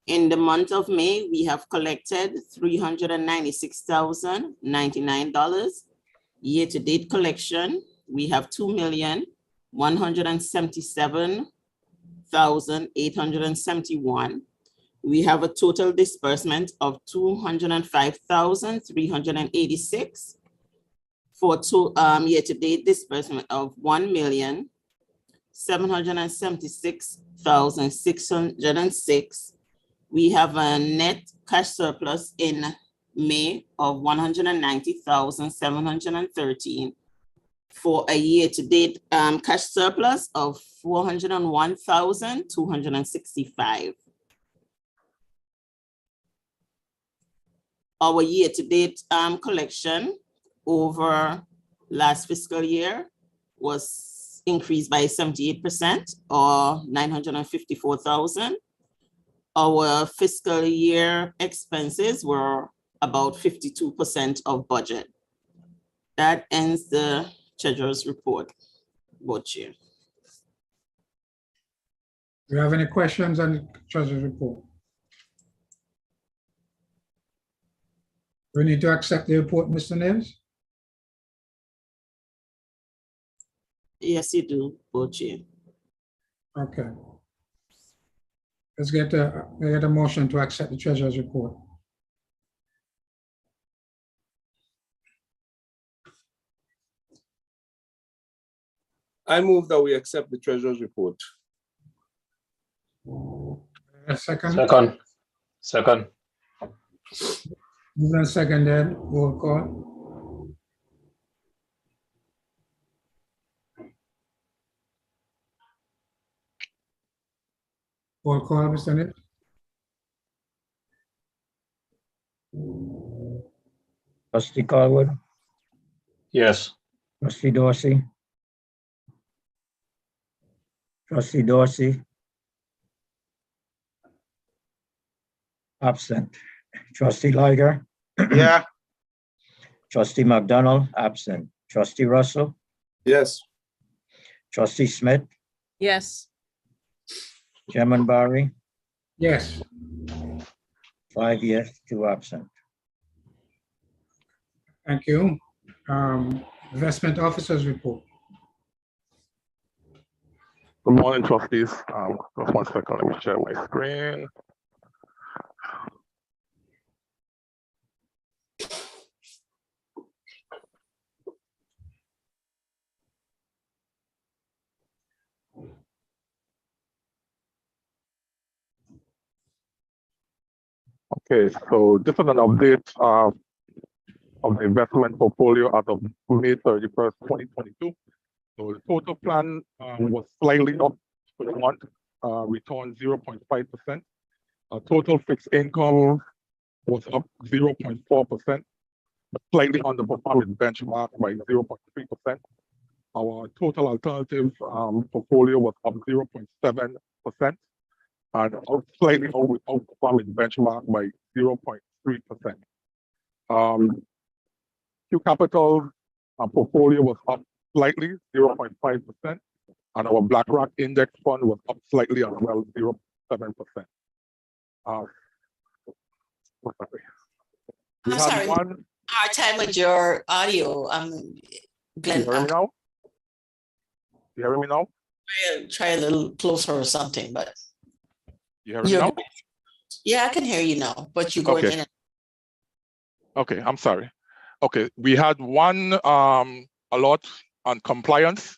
S10: in the month of May, we have collected $396,099. Year-to-date collection, we have $2,177,871. We have a total disbursement of $205,386 for year-to-date disbursement of $1,776,606. We have a net cash surplus in May of $190,713 for a year-to-date cash surplus of $401,265. Our year-to-date collection over last fiscal year was increased by 78%, or $954,000. Our fiscal year expenses were about 52% of budget. That ends the treasurer's report. Board Chair.
S1: Do you have any questions on the treasurer's report? We need to accept the report, Mr. Nails?
S10: Yes, you do, Board Chair.
S1: Okay. Let's get a motion to accept the treasurer's report.
S6: I move that we accept the treasurer's report.
S1: A second?
S4: Second.
S1: Moved and seconded, roll call. Roll call, Mr. Nick.
S2: Trustee Caldwell,
S4: Yes.
S2: trustee Dorsey. Trustee Dorsey. Absent. Trustee Liger.
S3: Yeah.
S2: Trustee McDonald, absent. Trustee Russell,
S6: Yes.
S2: trustee Smith,
S9: Yes.
S2: Chairman Barry,
S1: Yes.
S2: 5 yes, 2 absent.
S1: Thank you. Investment officers report.
S11: Good morning, trustees. Just 1 second, let me share my screen. Okay, so this is an update of the investment portfolio as of May 31st, 2022. So the total plan was slightly up for the month, return 0.5%. Total fixed income was up 0.4%, slightly underperforming benchmark by 0.3%. Our total alternative portfolio was up 0.7%. And slightly outperforming benchmark by 0.3%. Q Capital portfolio was up slightly, 0.5%, And our BlackRock index fund was up slightly as well, 0.7%. We
S5: I'm
S11: had
S5: sorry,
S11: one.
S5: hard time with your audio,
S11: You
S5: Glenn.
S11: hear me now? You hearing me now?
S5: Try a little closer or something, but
S11: You hearing me now?
S5: yeah, I can hear you now, but you're going
S11: Okay.
S5: in and
S11: Okay, I'm sorry. Okay, we had one alert on compliance.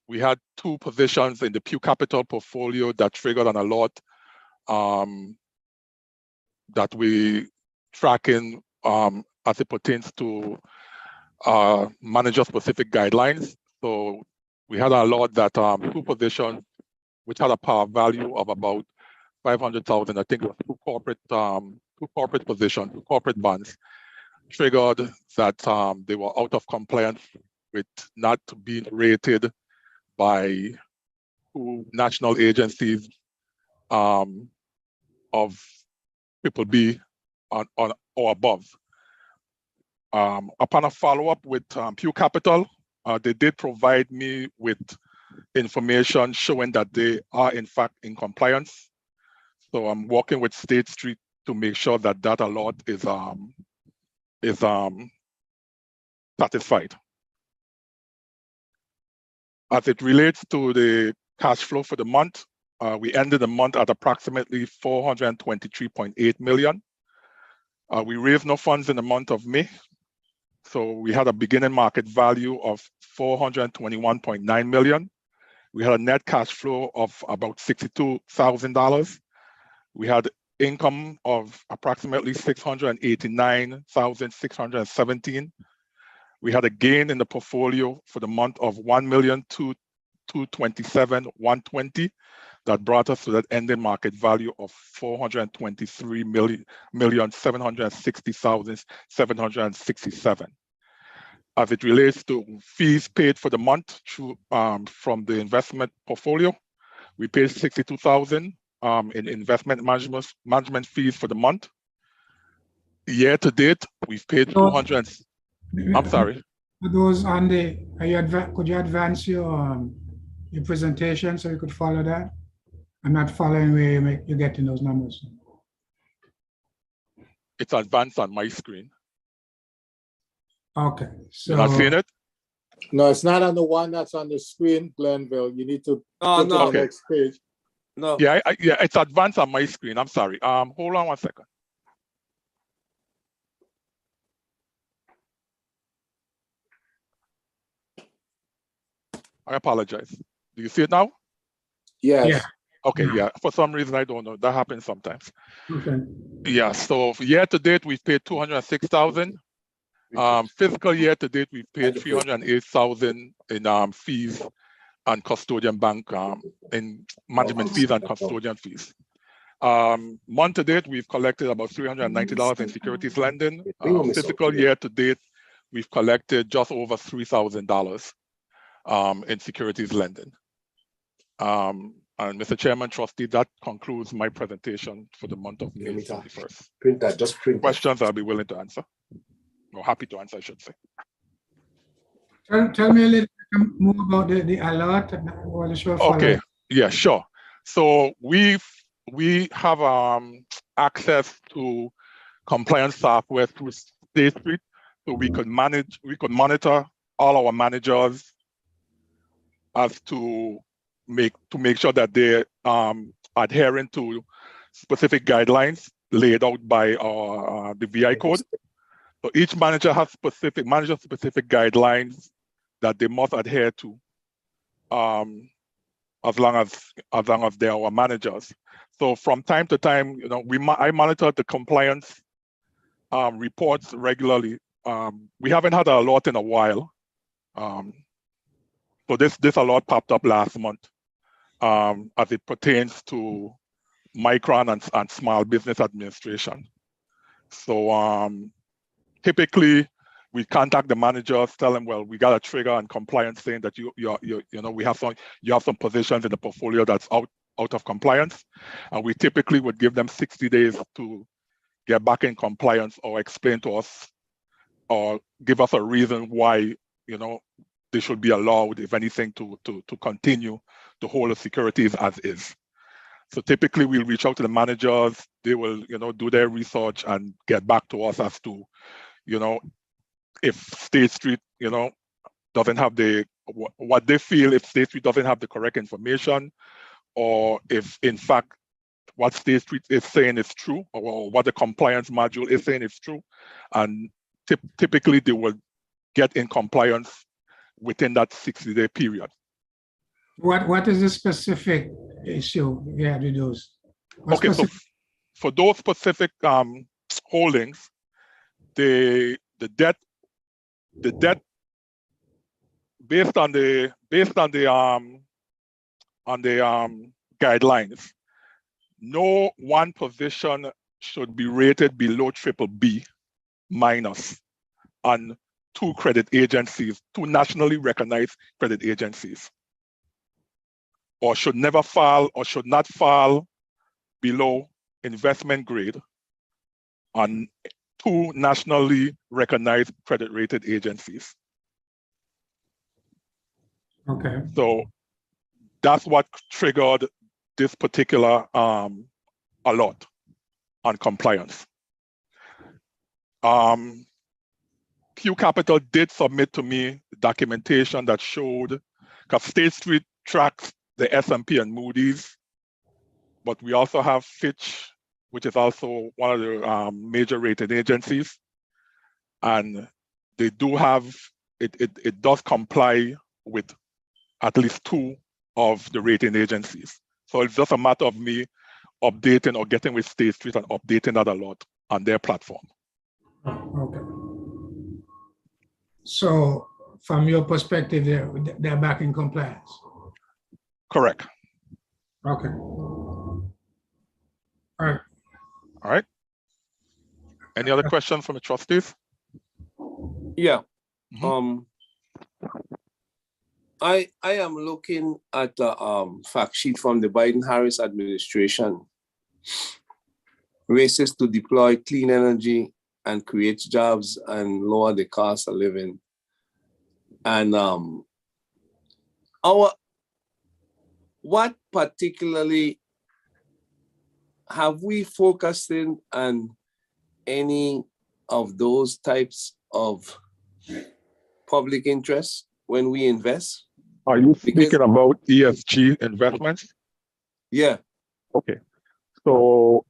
S11: We had two positions in the Pew Capital portfolio that triggered an alert that we tracking as it pertains to manager-specific guidelines. So we had an alert that two positions, which had a par value of about 500,000, I think it was two corporate positions, two corporate bonds, triggered that they were out of compliance with not being rated by two national agencies of BBB on or above. Upon a follow-up with Pew Capital, they did provide me with information showing that they are in fact in compliance. So I'm working with State Street to make sure that that alert is satisfied. As it relates to the cash flow for the month, we ended the month at approximately 423.8 million. We raised no funds in the month of May. So we had a beginning market value of 421.9 million. We had a net cash flow of about $62,000. We had income of approximately 689,617. We had a gain in the portfolio for the month of 1,227,120. That brought us to that ending market value of 423,760,767. As it relates to fees paid for the month through from the investment portfolio, we paid 62,000 in investment management fees for the month. Year to date, we've paid 200. I'm sorry.
S1: For those on the, could you advance your presentation so you could follow that? I'm not following where you're getting those numbers.
S11: It's advanced on my screen.
S1: Okay, so.
S11: You're not seeing it?
S8: No, it's not on the one that's on the screen, Glenville. You need to
S6: Oh,
S8: go to
S6: no.
S8: the next page.
S6: No.
S11: Yeah, yeah, it's advanced on my screen. I'm sorry. Hold on 1 second. I apologize. Do you see it now?
S8: Yes.
S1: Yeah.
S11: Okay, yeah. For some reason, I don't know. That happens sometimes.
S1: Okay.
S11: Yeah, so year to date, we've paid 206,000. Fiscal year to date, we've paid 308,000 in fees and custodian bank in management fees and custodian fees. Month to date, we've collected about $390 in securities lending. Fiscal year to date, we've collected just over $3,000 in securities lending. And Mr. Chairman, trustee, that concludes my presentation for the month of May 31st.
S6: Print that, just print
S11: Questions I'll be willing to answer. Or happy to answer, I should say.
S1: Tell me a little bit more about the alert. What is your
S11: Okay, yeah, sure. So we have access to compliance software through State Street, so we could monitor all our managers as to make sure that they're adhering to specific guidelines laid out by the VI code. So each manager has specific guidelines that they must adhere to, as long as they are our managers. So from time to time, you know, I monitor the compliance reports regularly. We haven't had an alert in a while. So this alert popped up last month as it pertains to Micron and Small Business Administration. So typically we contact the managers, tell them, well, we got a trigger on compliance saying that you know you have some positions in the portfolio that's out of compliance, and we typically would give them 60 days to get back in compliance or explain to us or give us a reason why, you know, they should be allowed, if anything, to continue to hold the securities as is. So typically we'll reach out to the managers, they will, do their research and get back to us as to, if State Street, doesn't have what they feel, if State Street doesn't have the correct information, or if in fact what State Street is saying is true, or what the compliance module is saying is true. And typically they will get in compliance within that 60-day period.
S1: What is the specific issue you have with those?
S11: Okay, so for those specific holdings, the debt based on the guidelines, no one position should be rated below BBB minus on two credit agencies, two nationally recognized credit agencies, or should never fall or should not fall below investment grade on two nationally recognized credit rated agencies.
S1: Okay.
S11: So that's what triggered this particular alert on compliance. Q Capital did submit to me documentation that showed, because State Street tracks the S&P and Moody's, but we also have Fitch, which is also one of the major rating agencies. And they do have, it does comply with at least two of the rating agencies. So it's just a matter of me updating or getting with State Street and updating that alert on their platform.
S1: Okay. So from your perspective, they're back in compliance?
S11: Correct.
S1: Okay. All right.
S11: All right. Any other questions from the trustees?
S6: Yeah. I am looking at the fact sheet from the Biden-Harris administration. Races to deploy clean energy and create jobs and lower the cost of living. And what particularly have we focused in on any of those types of public interest when we invest?
S11: Are you speaking about ESG investments?
S6: Yeah.
S11: Okay. So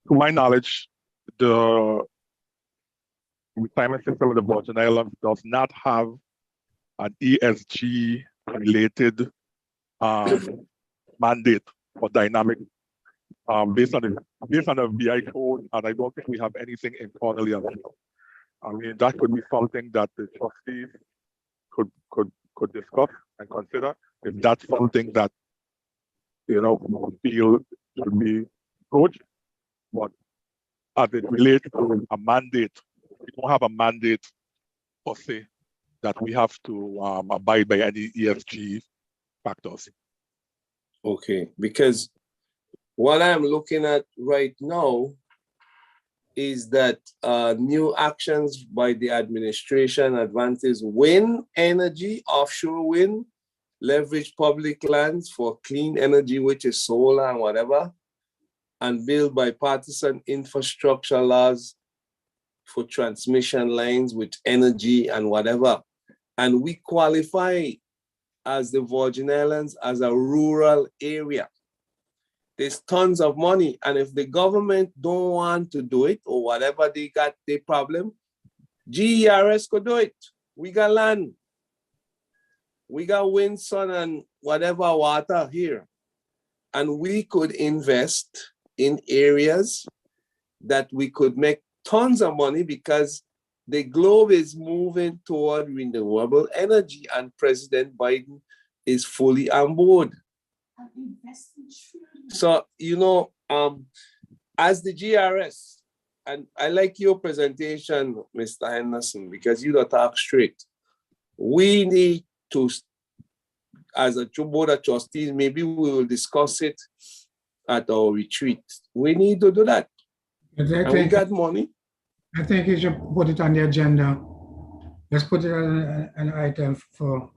S11: to my knowledge, the retirement system of the Virgin Islands does not have an ESG related mandate for dynamic based on the VI code, and I don't think we have anything internally on it. I mean, that could be something that the trustees could discuss and consider if that's something that feel should be approached. But as it relates to a mandate, we don't have a mandate per se that we have to abide by any ESG factors.
S6: Okay, because what I'm looking at right now is that new actions by the administration advances wind energy, offshore wind, leverage public lands for clean energy, which is solar and whatever, and build bipartisan infrastructure laws for transmission lines with energy and whatever. And we qualify as the Virgin Islands as a rural area. There's tons of money. And if the government don't want to do it or whatever they got the problem, GERS could do it. We got land. We got wind, sun, and whatever water here. And we could invest in areas that we could make tons of money because the globe is moving toward renewable energy and President Biden is fully on board. So, as the GRS, and I like your presentation, Mr. Henderson, because you don't talk straight. We need to, as a board of trustees, maybe we will discuss it at our retreat. We need to do that. And we got money.
S1: I think you should put it on the agenda let's put it on an item for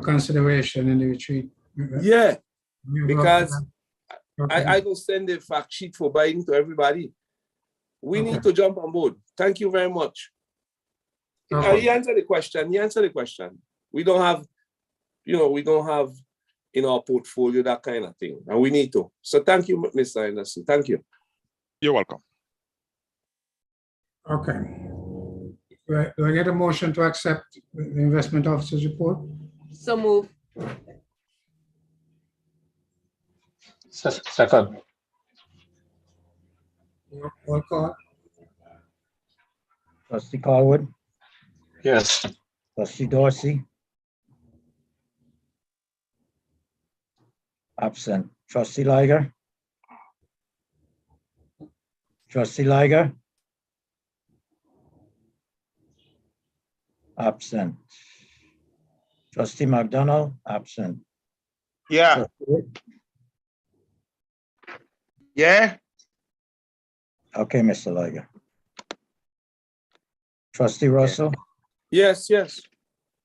S1: consideration in the retreat.
S6: Yeah,
S1: We will
S6: because
S1: Okay.
S6: I will send the fact sheet for buying to everybody. We
S1: Okay.
S6: need to jump on board. Thank you very much.
S1: Okay.
S6: He answered the question. He answered the question. We don't have, we don't have in our portfolio that kind of thing, and we need to. So thank you, Mr. Anderson. Thank you.
S11: You're welcome.
S1: Okay. Do I get a motion to accept the investment officer's report?
S9: So move.
S4: Second.
S1: Roll call.
S2: Trustee Colwood,
S4: Yes.
S2: trustee Dorsey. Absent. Trustee Liger. Trustee Liger. Absent. Trustee McDonald, absent.
S12: Yeah, yeah,
S2: Okay, Mr. Liger. Trustee Russell,
S6: Yes, yes.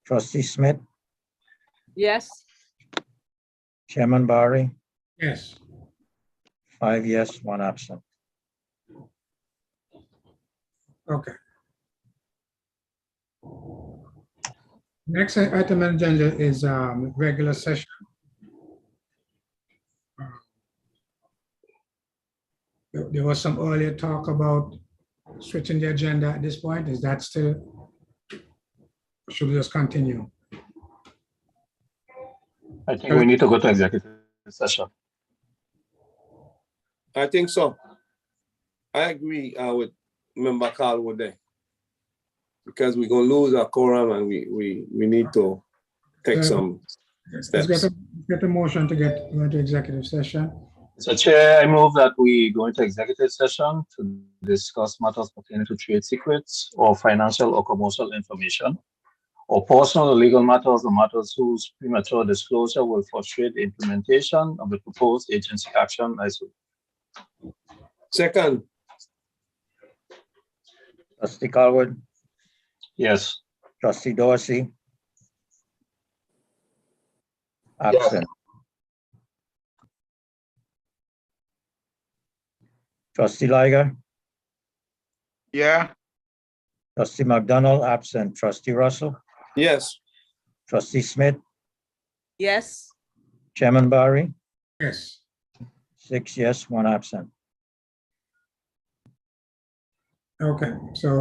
S2: trustee Smith,
S9: Yes.
S2: Chairman Barry,
S1: Yes.
S2: 5 yes, 1 absent.
S1: Okay. Next item on the agenda is regular session. There was some earlier talk about switching the agenda at this point. Is that still? Should we just continue?
S4: I think we need to go to executive session.
S6: I think so. I agree with Member Carlwood there. Because we're gonna lose our quorum and we need to take some
S1: Let's
S6: steps.
S1: get a motion to go into executive session.
S4: So Chair, I move that we go into executive session to discuss matters pertaining to trade secrets or financial or commercial information, or personal or legal matters or matters whose premature disclosure will frustrate the implementation of the proposed agency action. I so.
S6: Second,
S2: Trustee Colwood,
S4: Yes.
S2: trustee Dorsey.
S3: Yes.
S2: Absent. Trustee Liger,
S12: yeah,
S2: trustee McDonald, absent. Trustee Russell,
S6: yes.
S2: trustee Smith,
S9: Yes.
S2: Chairman Barry,
S1: Yes.
S2: 6 yes, 1 absent.
S1: Okay, so